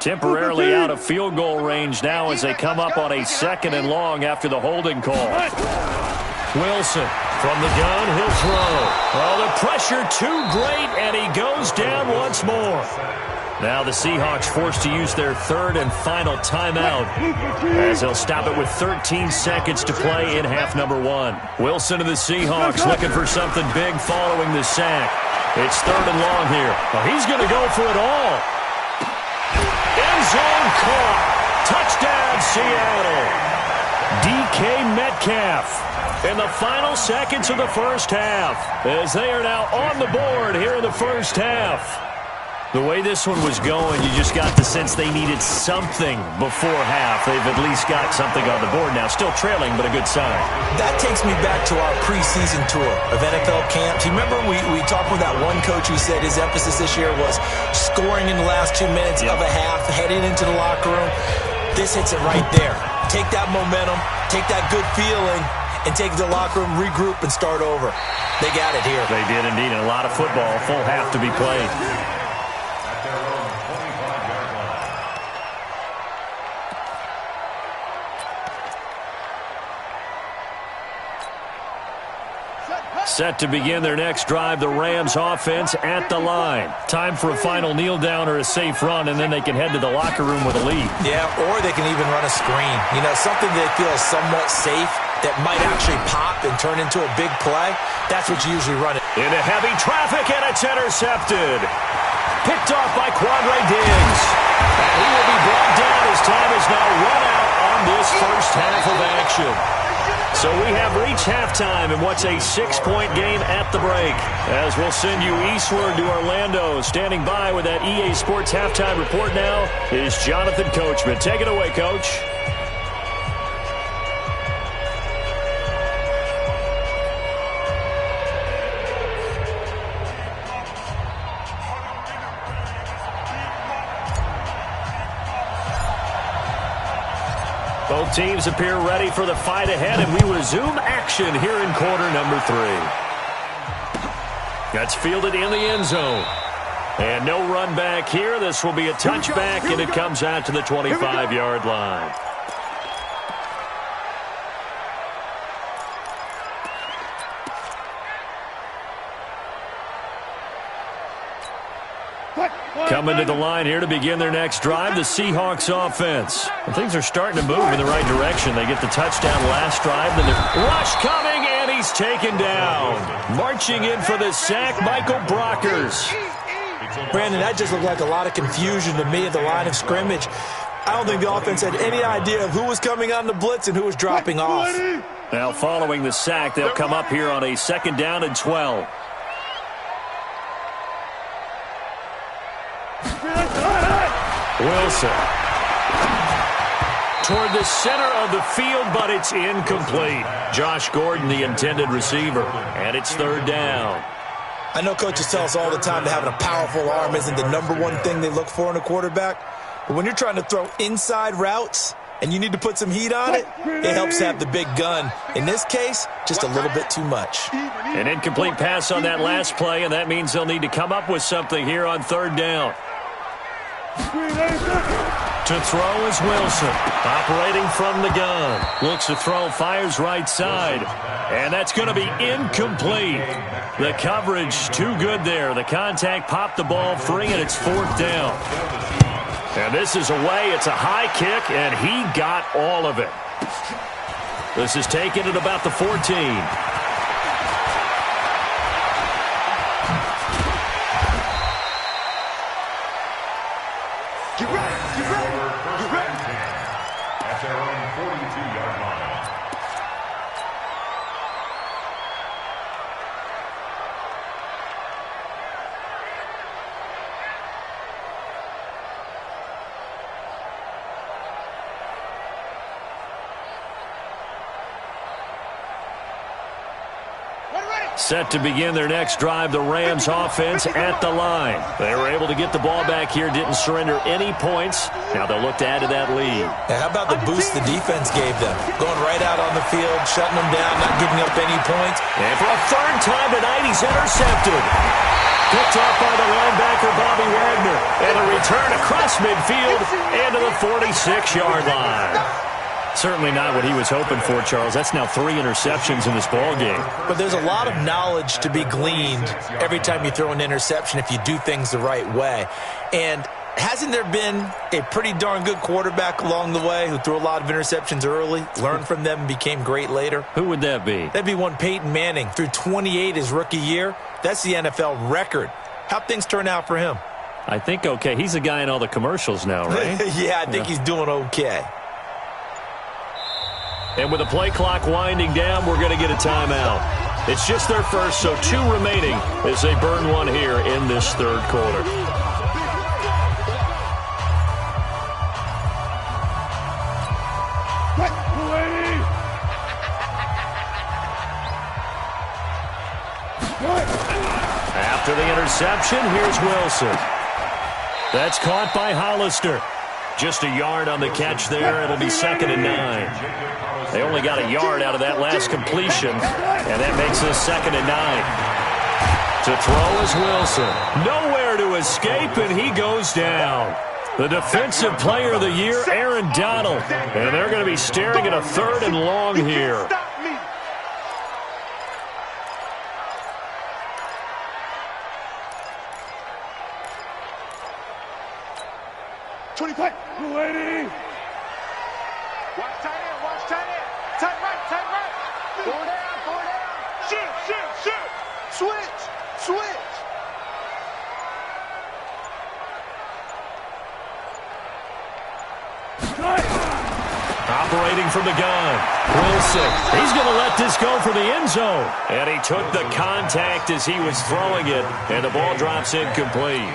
S12: Temporarily out of field goal range now as they come up on a 2nd and long after the holding call. Wilson from the gun, he'll throw. Oh, the pressure too great, and he goes down once more. Now the Seahawks forced to use their 3rd and final timeout as they'll stop it with 13 seconds to play in half number 1. Wilson to the Seahawks looking for something big following the sack. It's 3rd and long here. Well, he's going to go for it all. End zone caught. Touchdown, Seattle. DK Metcalf in the final seconds of the first half as they are now on the board here in the first half. The way this one was going, you just got the sense they needed something before half. They've at least got something on the board now. Still trailing, but a good sign.
S14: That takes me back to our preseason tour of NFL camps. You remember we talked with that one coach who said his emphasis this year was scoring in the last 2 minutes of a half, heading into the locker room. This hits it right there. Take that momentum, take that good feeling, and take it to the locker room, regroup, and start over. They got it here.
S12: They did indeed, and a lot of football, full half to be played. Set to begin their next drive, the Rams offense at the line. Time for a final kneel down or a safe run, and then they can head to the locker room with a lead.
S14: Yeah, or they can even run a screen. You know, something they feel is somewhat safe that might actually pop and turn into a big play. That's what you usually run it.
S12: Into heavy traffic, and it's intercepted. Picked off by Quandre Diggs. And he will be brought down as time is now run out on this first half of action. So we have reached halftime in what's a 6-point game at the break. As we'll send you eastward to Orlando. Standing by with that EA Sports halftime report now is Jonathan Coachman. Take it away, Coach. Both teams appear ready for the fight ahead, and we resume action here in quarter number 3. That's fielded in the end zone. And no run back here. This will be a touchback, and it comes out to the 25-yard line. Coming to the line here to begin their next drive, the Seahawks offense. And things are starting to move in the right direction. They get the touchdown last drive, then the rush coming, and he's taken down. Marching in for the sack, Michael Brockers.
S14: Brandon, that just looked like a lot of confusion to me at the line of scrimmage. I don't think the offense had any idea of who was coming on the blitz and who was dropping off.
S12: Now following the sack, they'll come up here on a 2nd down and 12. Wilson toward the center of the field, but it's incomplete. Josh Gordon, the intended receiver, and it's 3rd down.
S14: I know coaches tell us all the time that having a powerful arm isn't the number one thing they look for in a quarterback, but when you're trying to throw inside routes and you need to put some heat on it, it helps to have the big gun. In this case, just a little bit too much.
S12: An incomplete pass on that last play, and that means they'll need to come up with something here on 3rd down. To throw is Wilson, operating from the gun. Looks to throw, fires right side, and that's going to be incomplete. The coverage too good there. The contact popped the ball free, and it's 4th down. And this is away. It's a high kick, and he got all of it. This is taken at about the 14.
S13: At their own 42-yard line.
S12: Set to begin their next drive, the Rams offense at the line. They were able to get the ball back here, didn't surrender any points. Now they'll look to add to that lead.
S14: Yeah, how about the boost the defense gave them? Going right out on the field, shutting them down, not giving up any points.
S12: And for a 3rd time tonight, he's intercepted. Picked off by the linebacker, Bobby Wagner. And a return across midfield and to the 46-yard line. Certainly not what he was hoping for, Charles. That's now 3 interceptions in this ball game.
S14: But there's a lot of knowledge to be gleaned every time you throw an interception if you do things the right way. And hasn't there been a pretty darn good quarterback along the way who threw a lot of interceptions early, learned from them, and became great later?
S12: Who would that be?
S14: That'd be one Peyton Manning. Threw 28 his rookie year. That's the NFL record. How'd things turn out for him?
S12: I think okay. He's the guy in all the commercials now, right?
S14: Yeah, I think he's doing okay.
S12: And with the play clock winding down, we're going to get a timeout. It's just their first, so 2 remaining as they burn one here in this 3rd quarter. After the interception, here's Wilson. That's caught by Hollister. Just a yard on the catch there. It'll be 2nd and 9. They only got a yard out of that last completion, and that makes this 2nd and 9. To throw is Wilson. Nowhere to escape, and he goes down. The defensive player of the year, Aaron Donald. And they're going to be staring at a 3rd and long here.
S15: Lady. Watch tight end, watch tight end. Tight right, tight right. Go down, go down. Shoot. Switch.
S12: Operating from the gun, Wilson. He's going to let this go for the end zone. And he took the contact as he was throwing it, and the ball drops incomplete.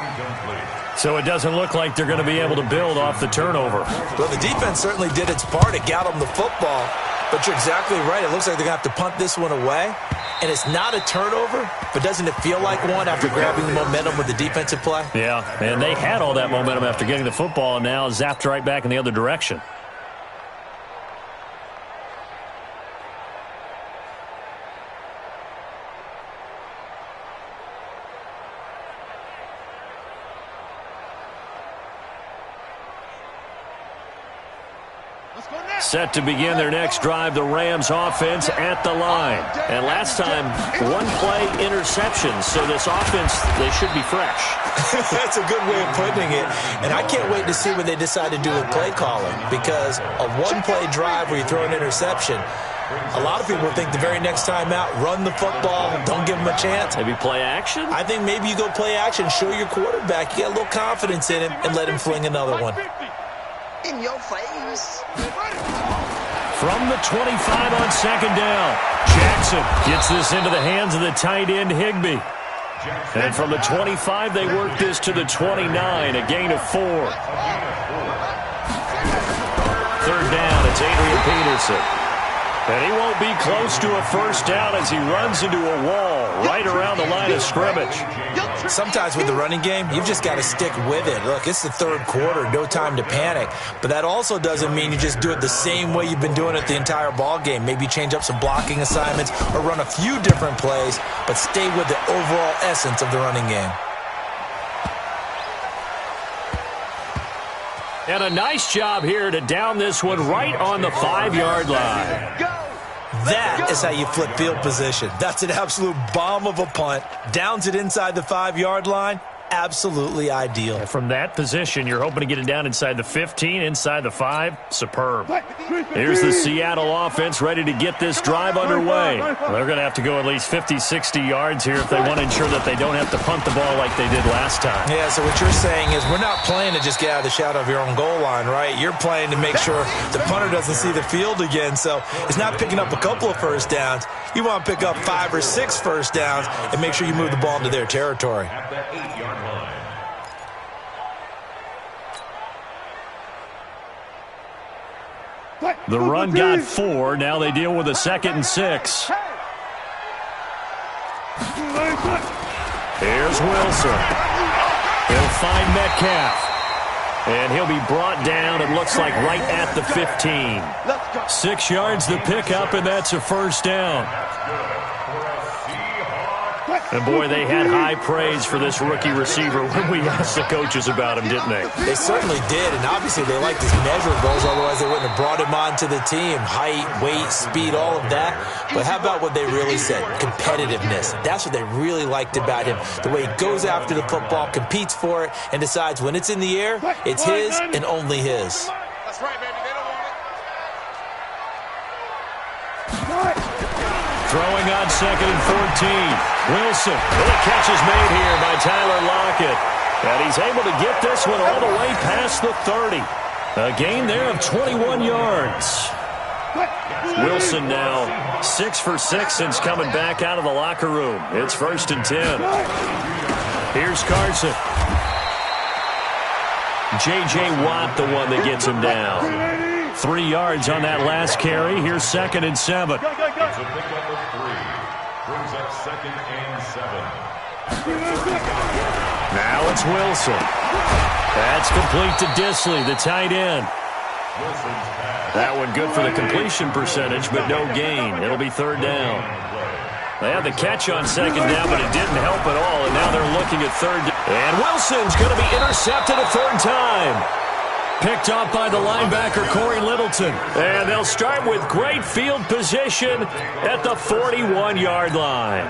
S12: So it doesn't look like they're going to be able to build off the turnover.
S14: Well, the defense certainly did its part. It got them the football. But you're exactly right. It looks like they're going to have to punt this one away. And it's not a turnover, but doesn't it feel like one after grabbing the momentum with the defensive play?
S12: Yeah, and they had all that momentum after getting the football, and now zapped right back in the other direction. Set to begin their next drive, the Rams offense at the line. And last time, one-play interception, so this offense, they should be fresh.
S14: That's a good way of putting it. And I can't wait to see what they decide to do with play calling, because a one-play drive where you throw an interception, a lot of people think the very next time out, run the football, don't give them a chance.
S12: Maybe play action?
S14: I think maybe you go play action, show your quarterback, you get a little confidence in him, and let him fling another one.
S15: In your face.
S12: From the 25 on second down, Jackson gets this into the hands of the tight end Higbee. And from the 25, they work this to the 29, a gain of 4. Third down, it's Adrian Peterson. And he won't be close to a first down as he runs into a wall right around the line of scrimmage.
S14: Sometimes with the running game, you've just got to stick with it. Look, it's the third quarter, no time to panic. But that also doesn't mean you just do it the same way you've been doing it the entire ball game. Maybe change up some blocking assignments or run a few different plays, but stay with the overall essence of the running game.
S12: And a nice job here to down this one right on the 5-yard line.
S14: That is how you flip field position. That's an absolute bomb of a punt. Downs it inside the 5-yard line. Absolutely ideal.
S12: And from that position, you're hoping to get it down inside the 15, inside the 5. Superb. Here's the Seattle offense ready to get this drive underway. They're going to have to go at least 50, 60 yards here if they want to ensure that they don't have to punt the ball like they did last time.
S14: Yeah, so what you're saying is we're not playing to just get out of the shadow of your own goal line, right? You're playing to make sure the punter doesn't see the field again. So it's not picking up a couple of first downs. You want to pick up 5 or 6 first downs and make sure you move the ball into their territory.
S13: At the 8-yard line.
S12: The run got 4. Now they deal with a 2nd and 6. Here's Wilson. He'll find Metcalf. And he'll be brought down, it looks like, right at the 15. 6 yards the pickup, and that's a first down. And, boy, they had high praise for this rookie receiver when we asked the coaches about him, didn't they?
S14: They certainly did, and obviously they liked his measurables, otherwise they wouldn't have brought him onto the team. Height, weight, speed, all of that. But how about what they really said? Competitiveness. That's what they really liked about him. The way he goes after the football, competes for it, and decides when it's in the air, it's his and only his.
S15: That's right, baby. They don't want it.
S12: Throwing on 2nd and 14. Wilson. And the catch is made here by Tyler Lockett. And he's able to get this one all the way past the 30. A gain there of 21 yards. Wilson now 6 for 6 since coming back out of the locker room. It's 1st and 10. Here's Carson. J.J. Watt, the one that gets him down. 3 yards on that last carry. Here's 2nd and 7.
S13: It's a pickup of 3. Brings up 2nd and 7.
S12: Now it's Wilson. That's complete to Disley, the tight end. That one good for the completion percentage, but no gain. It'll be 3rd down. They had the catch on 2nd down, but it didn't help at all, and now they're looking at 3rd down. And Wilson's going to be intercepted a 3rd time. Picked up by the linebacker, Corey Littleton. And they'll start with great field position at the 41-yard line.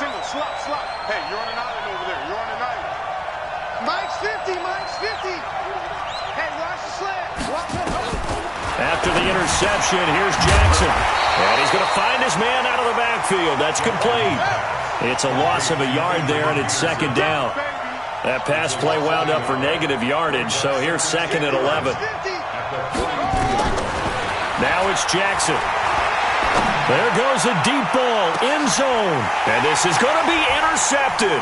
S15: Single, slot. Hey, you're on an island over there. You're on an island. Mike's 50. Hey, watch the slant.
S12: After the interception, here's Jackson. And he's going to find his man out of the backfield. That's complete. It's a loss of a yard there, and it's 2nd down. That pass play wound up for negative yardage, so here's 2nd and 11. Now it's Jackson. There goes a deep ball, end zone. And this is going to be intercepted.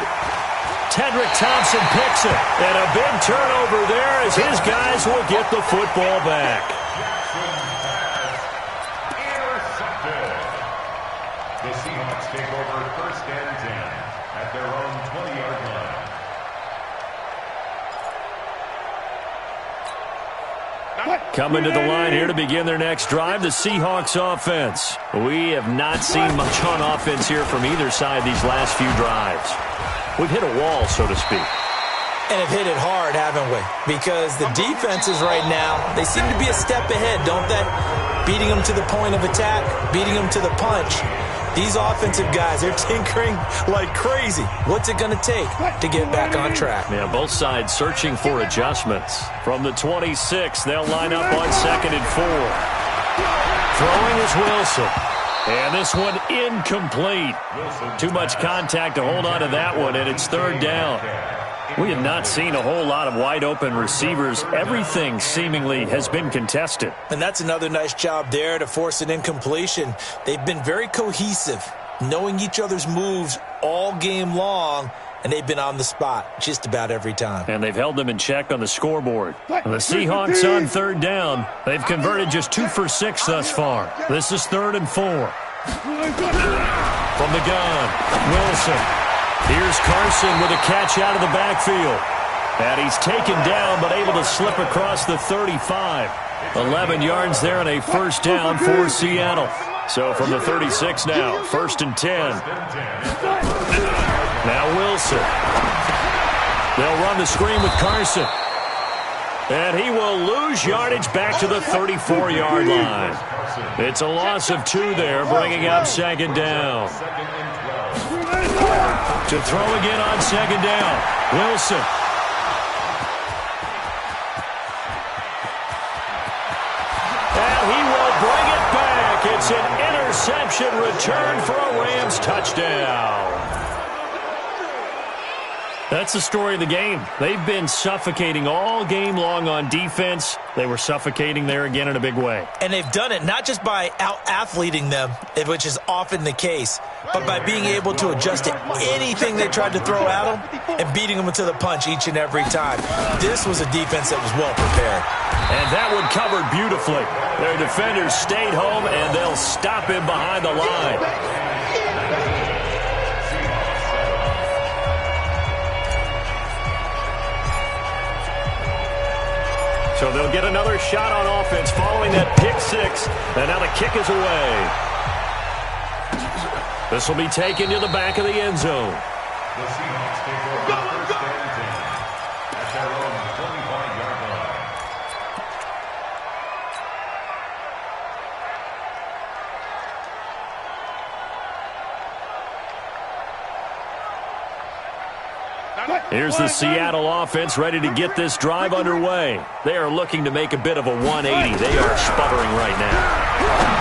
S12: Tedrick Thompson picks it. And a big turnover there as his guys will get the football back.
S13: Intercepted. The Seahawks take over 1st and 10. at their own 20-yard line.
S12: Coming to the line here to begin their next drive, the Seahawks offense. We have not seen much on offense here from either side these last few drives. We've hit a wall, so to speak.
S14: And have hit it hard, haven't we? Because the defenses right now, they seem to be a step ahead, don't they? Beating them to the point of attack, beating them to the punch. These offensive guys, they're tinkering like crazy. What's it going to take to get back on track?
S12: Yeah, both sides searching for adjustments. From the 26, they'll line up on 2nd and 4. Throwing is Wilson. And this one incomplete. Too much contact to hold on to that one, and it's 3rd down. We have not seen a whole lot of wide-open receivers. Everything seemingly has been contested.
S14: And that's another nice job there to force an incompletion. They've been very cohesive, knowing each other's moves all game long, and they've been on the spot just about every time.
S12: And they've held them in check on the scoreboard. The Seahawks on 3rd down. They've converted just 2 for 6 thus far. This is 3rd and 4. From the gun, Wilson. Here's Carson with a catch out of the backfield. And he's taken down but able to slip across the 35. 11 yards there and a 1st down for Seattle. So from the 36 now, 1st and 10. Now Wilson. They'll run the screen with Carson. And he will lose yardage back to the 34-yard line. It's a loss of 2 there, bringing up 2nd down. To throw again on 2nd down, Wilson. And he will bring it back. It's an interception return for a Rams touchdown. That's the story of the game. They've been suffocating all game long on defense. They were suffocating there again in a big way.
S14: And they've done it not just by out-athleting them, which is often the case, but by being able to adjust to anything they tried to throw at them and beating them to the punch each and every time. This was a defense that was well prepared.
S12: And that one covered beautifully. Their defenders stayed home, and they'll stop him behind the line. So they'll get another shot on offense following that pick 6. And now the kick is away. This will be taken to the back of the end zone.
S13: The Seahawks take over 1st and 10 at their own 25-yard line.
S12: Here's the Seattle offense ready to get this drive underway. They are looking to make a bit of a 180. They are sputtering right now.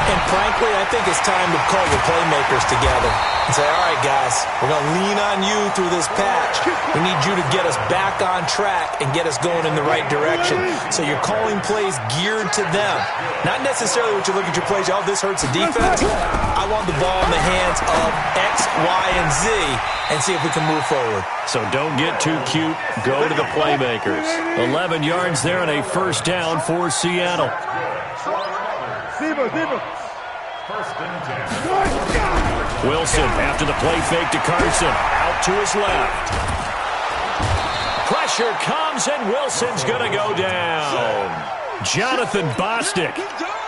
S14: And frankly, I think it's time to call your playmakers together and say, all right, guys, we're going to lean on you through this patch. We need you to get us back on track and get us going in the right direction. So you're calling plays geared to them. Not necessarily what you look at your plays, oh, this hurts the defense. I want the ball in the hands of X, Y, and Z and see if we can move forward.
S12: So don't get too cute. Go to the playmakers. 11 yards there and a 1st down for Seattle.
S13: 1st and 10.
S12: Wilson after the play fake to Carson. Out to his left. Pressure comes and Wilson's going to go down. Jonathan Bostic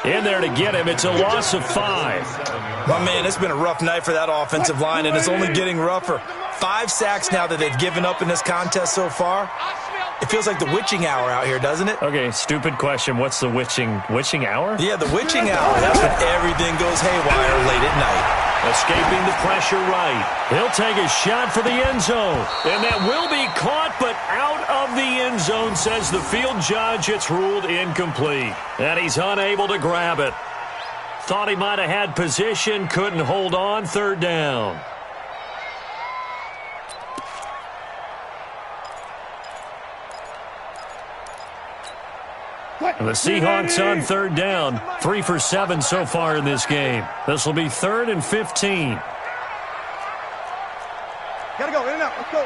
S12: in there to get him. It's a loss of 5.
S14: My man, it's been a rough night for that offensive line, and it's only getting rougher. 5 sacks now that they've given up in this contest so far. It feels like the witching hour out here, doesn't it?
S12: Okay, stupid question. What's the witching hour?
S14: Yeah, the witching hour. That's when everything goes haywire late at night.
S12: Escaping the pressure right. He'll take a shot for the end zone. And that will be caught, but out of the end zone, says the field judge. It's ruled incomplete. And he's unable to grab it. Thought he might have had position, couldn't hold on. 3rd down. And the Seahawks on 3rd down. 3 for 7 so far in this game. This will be 3rd and 15.
S15: Gotta go, in and out, let's go.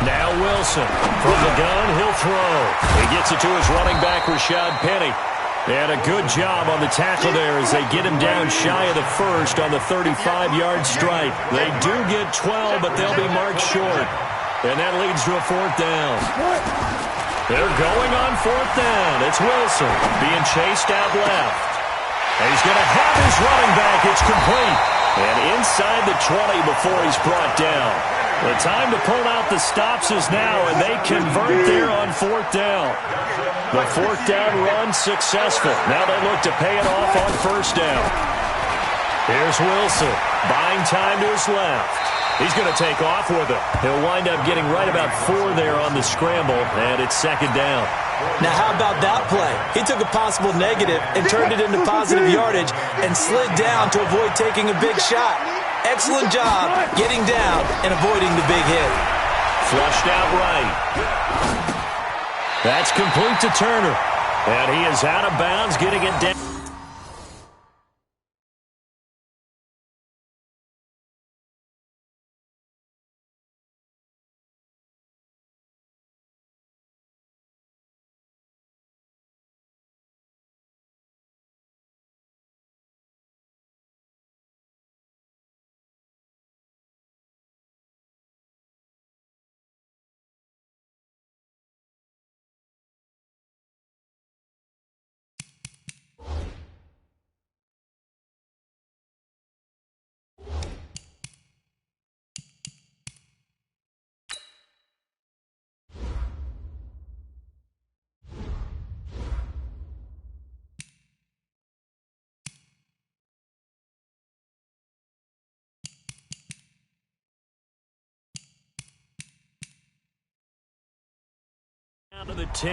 S12: Now Wilson from the gun. He'll throw. He gets it to his running back, Rashad Penny. And a good job on the tackle there as they get him down shy of the first on the 35-yard strike. They do get 12, but they'll be marked short. And that leads to a fourth down. They're going on fourth down. It's Wilson being chased out left. And he's going to have his running back. It's complete. And inside the 20 before he's brought down. The time to pull out the stops is now, and they convert there on fourth down. The fourth down run successful. Now they look to pay it off on first down. Here's Wilson, buying time to his left. He's going to take off with it. He'll wind up getting right about 4 there on the scramble, and it's second down.
S14: Now, how about that play? He took a possible negative and turned it into positive yardage and slid down to avoid taking a big shot. Excellent job getting down and avoiding the big hit.
S12: Flushed out right. That's complete to Turner. And he is out of bounds, getting it down. Down to the 10.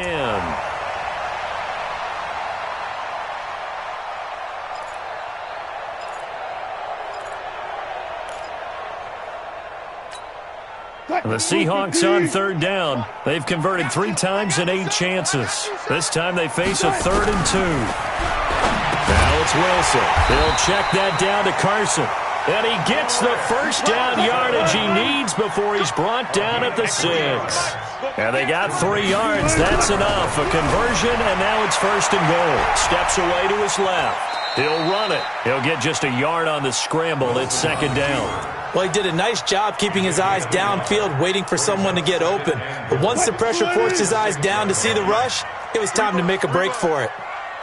S12: The Seahawks on third down. They've converted 3 times in 8 chances. This time they face a 3rd and 2. Now it's Wilson. He'll check that down to Carson. And he gets the first down yardage he needs before he's brought down at the 6. And they got 3 yards. That's enough. A conversion, and now it's 1st and goal. Steps away to his left. He'll run it. He'll get just a yard on the scramble. It's 2nd down.
S14: Well, he did a nice job keeping his eyes downfield, waiting for someone to get open. But once the pressure forced his eyes down to see the rush, it was time to make a break for it.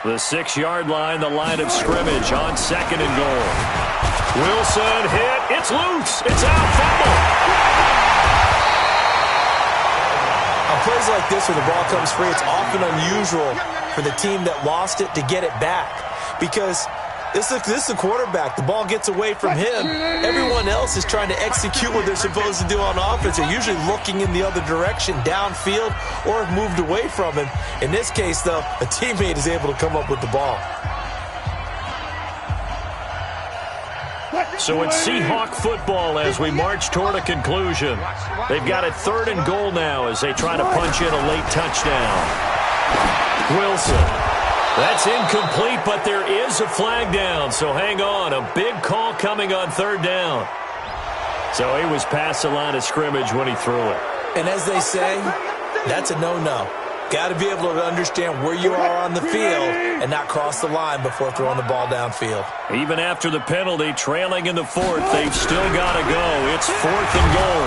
S12: The 6-yard line, the line of scrimmage on 2nd and goal. Wilson hit. It's loose. It's out. Fumble.
S14: On plays like this where the ball comes free, it's often unusual for the team that lost it to get it back. Because this is the quarterback. The ball gets away from him. Everyone else is trying to execute what they're supposed to do on offense. They're usually looking in the other direction, downfield, or have moved away from him. In this case, though, a teammate is able to come up with the ball.
S12: So it's Seahawk football as we march toward a conclusion. They've got it 3rd and goal now as they try to punch in a late touchdown. Wilson. That's incomplete, but there is a flag down, so hang on. A big call coming on 3rd down. So he was past the line of scrimmage when he threw it.
S14: And as they say, that's a no-no. Got to be able to understand where you are on the field and not cross the line before throwing the ball downfield.
S12: Even after the penalty, trailing in the 4th, they've still got to go. It's 4th and goal.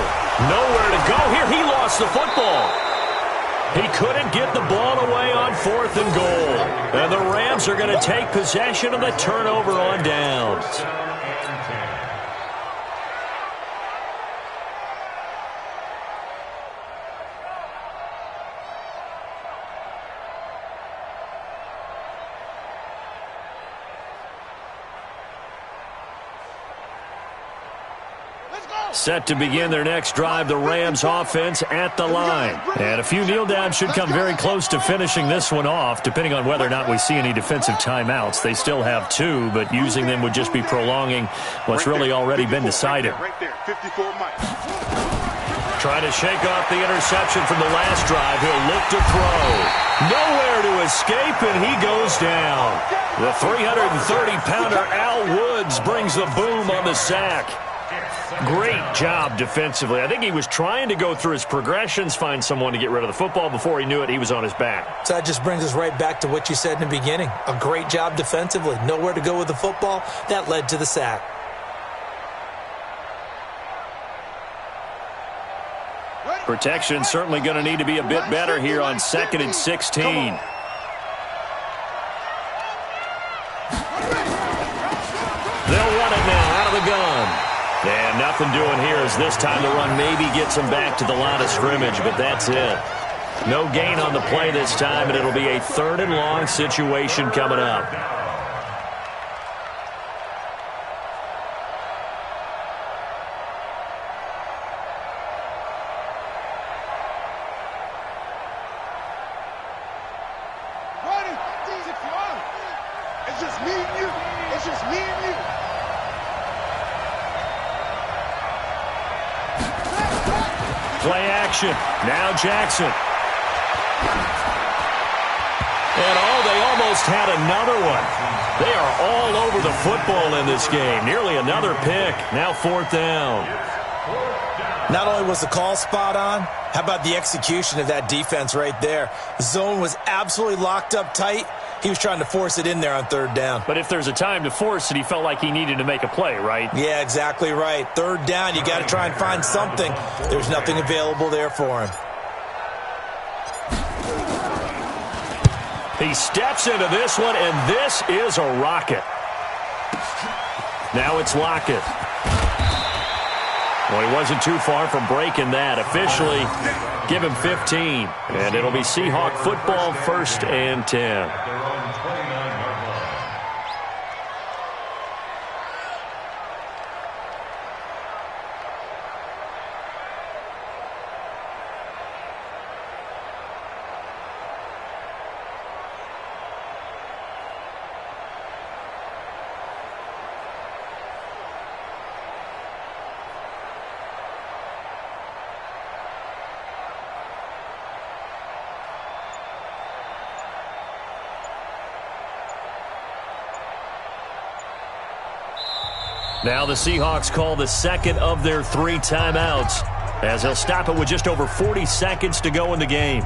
S12: Nowhere to go here. He lost the football. He couldn't get the ball away on 4th and goal. And the Rams are going to take possession of the turnover on downs. Set to begin their next drive, the Rams offense at the line. And a few kneel downs should come very close to finishing this one off, depending on whether or not we see any defensive timeouts. They still have 2, but using them would just be prolonging what's really already been decided. Trying to shake off the interception from the last drive. He'll look to throw. Nowhere to escape, and he goes down. The 330-pounder Al Woods brings the boom on the sack. Great job defensively. I think he was trying to go through his progressions, find someone to get rid of the football. Before he knew it, he was on his back.
S14: So that just brings us right back to what you said in the beginning. A great job defensively. Nowhere to go with the football. That led to the sack.
S12: Protection certainly going to need to be a bit better here on 2nd and 16. They'll run it now out of the gun. And nothing doing here as this time the run maybe gets them back to the line of scrimmage, but that's it. No gain on the play this time, and it'll be a 3rd and long situation coming up.
S15: It's just me and you. It's just me and you.
S12: Play action. Now Jackson. And they almost had another one. They are all over the football in this game. Nearly another pick. Now 4th down.
S14: Not only was the call spot on, how about the execution of that defense right there? The zone was absolutely locked up tight. He was trying to force it in there on 3rd down.
S12: But if there's a time to force it, he felt like he needed to make a play, right?
S14: Yeah, exactly right. 3rd down, you got to try and find something. There's nothing available there for him.
S12: He steps into this one, and this is a rocket. Now it's Lockett. Well, he wasn't too far from breaking that. Officially, give him 15. And it'll be Seahawk football, 1st and 10. Now the Seahawks call the 2nd of their 3 timeouts, as they'll stop it with just over 40 seconds to go in the game.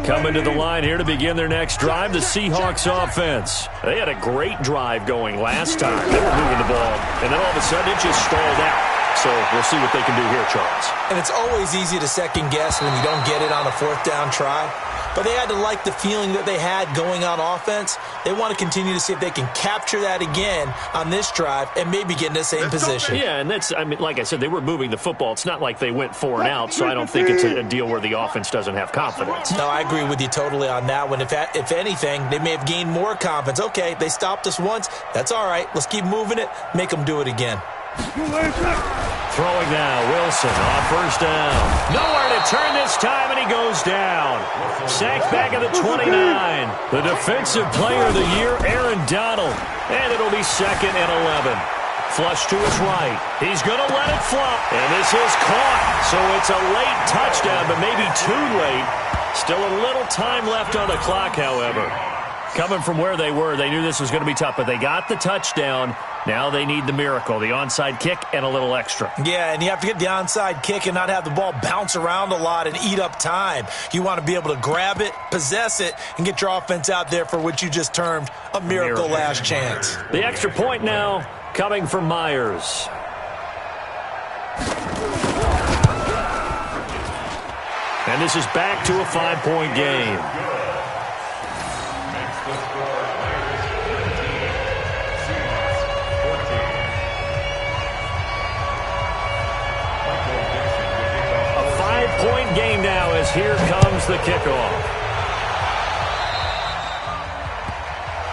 S12: Coming to the line here to begin their next drive, the Seahawks offense. They had a great drive going last time. They were moving the ball, and then all of a sudden it just stalled out. So we'll see what they can do here, Charles.
S14: And it's always easy to second guess when you don't get it on a 4th down try. But they had to like the feeling that they had going on offense. They want to continue to see if they can capture that again on this drive and maybe get in the same position.
S12: Yeah, and that's, I mean, like I said, they were moving the football. It's not like they went 4 and out, so I don't think it's a deal where the offense doesn't have confidence.
S14: No, I agree with you totally on that one. If anything, they may have gained more confidence. Okay, they stopped us once. That's all right. Let's keep moving it. Make them do it again.
S12: Throwing now, Wilson on 1st down. Nowhere to turn this time, and he goes down. Sacked back at the 29. The defensive player of the year, Aaron Donald. And it'll be 2nd and 11. Flush to his right. He's going to let it fly. And this is caught. So it's a late touchdown, but maybe too late. Still a little time left on the clock, however. Coming from where they were, they knew this was going to be tough, but they got the touchdown. Now they need the miracle, the onside kick and a little extra.
S14: Yeah, and you have to get the onside kick and not have the ball bounce around a lot and eat up time. You want to be able to grab it, possess it, and get your offense out there for what you just termed a miracle last chance.
S12: The extra point now coming from Myers. And this is back to a 5-point game. Point game now as here comes the kickoff.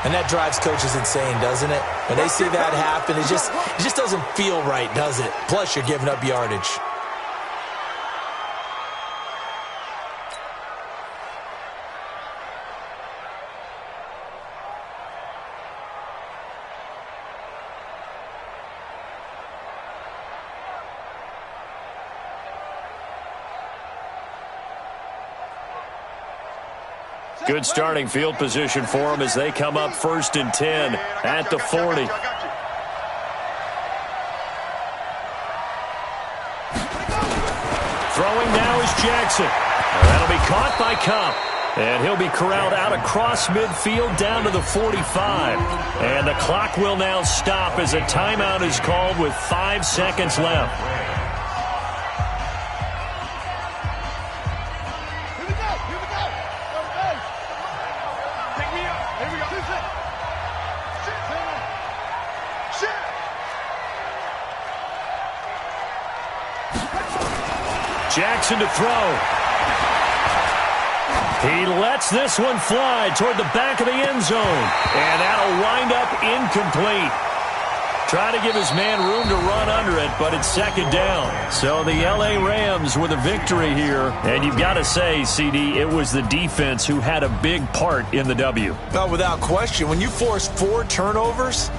S14: And that drives coaches insane, doesn't it? When they see that happen, it just doesn't feel right, does it? Plus, you're giving up yardage.
S12: Good starting field position for them as they come up 1st and 10 at the 40. Throwing now is Jackson. That'll be caught by Cup. And he'll be corralled out across midfield down to the 45. And the clock will now stop as a timeout is called with 5 seconds left.
S15: Here we go. Take me up. Here we go. Shit.
S12: Jackson to throw. He lets this one fly toward the back of the end zone. And that'll wind up incomplete. Try to give his man room to run under it, but it's 2nd down. So the L.A. Rams with a victory here. And you've got to say, CD, it was the defense who had a big part in the W.
S14: No, without question. When you force 4 turnovers,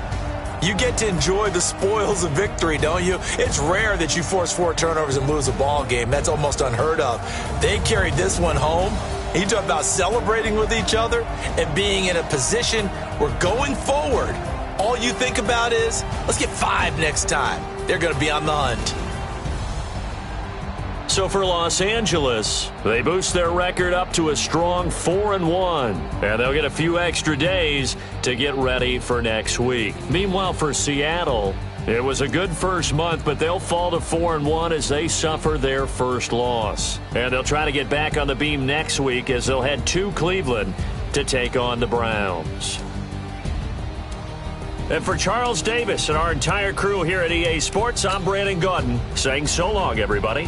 S14: you get to enjoy the spoils of victory, don't you? It's rare that you force 4 turnovers and lose a ball game. That's almost unheard of. They carried this one home. You talk about celebrating with each other and being in a position where going forward, all you think about is, let's get 5 next time. They're going to be on the hunt.
S12: So for Los Angeles, they boost their record up to a strong 4-1. And they'll get a few extra days to get ready for next week. Meanwhile, for Seattle, it was a good first month, but they'll fall to 4-1 as they suffer their first loss. And they'll try to get back on the beam next week as they'll head to Cleveland to take on the Browns. And for Charles Davis and our entire crew here at EA Sports, I'm Brandon Gaudin saying so long, everybody.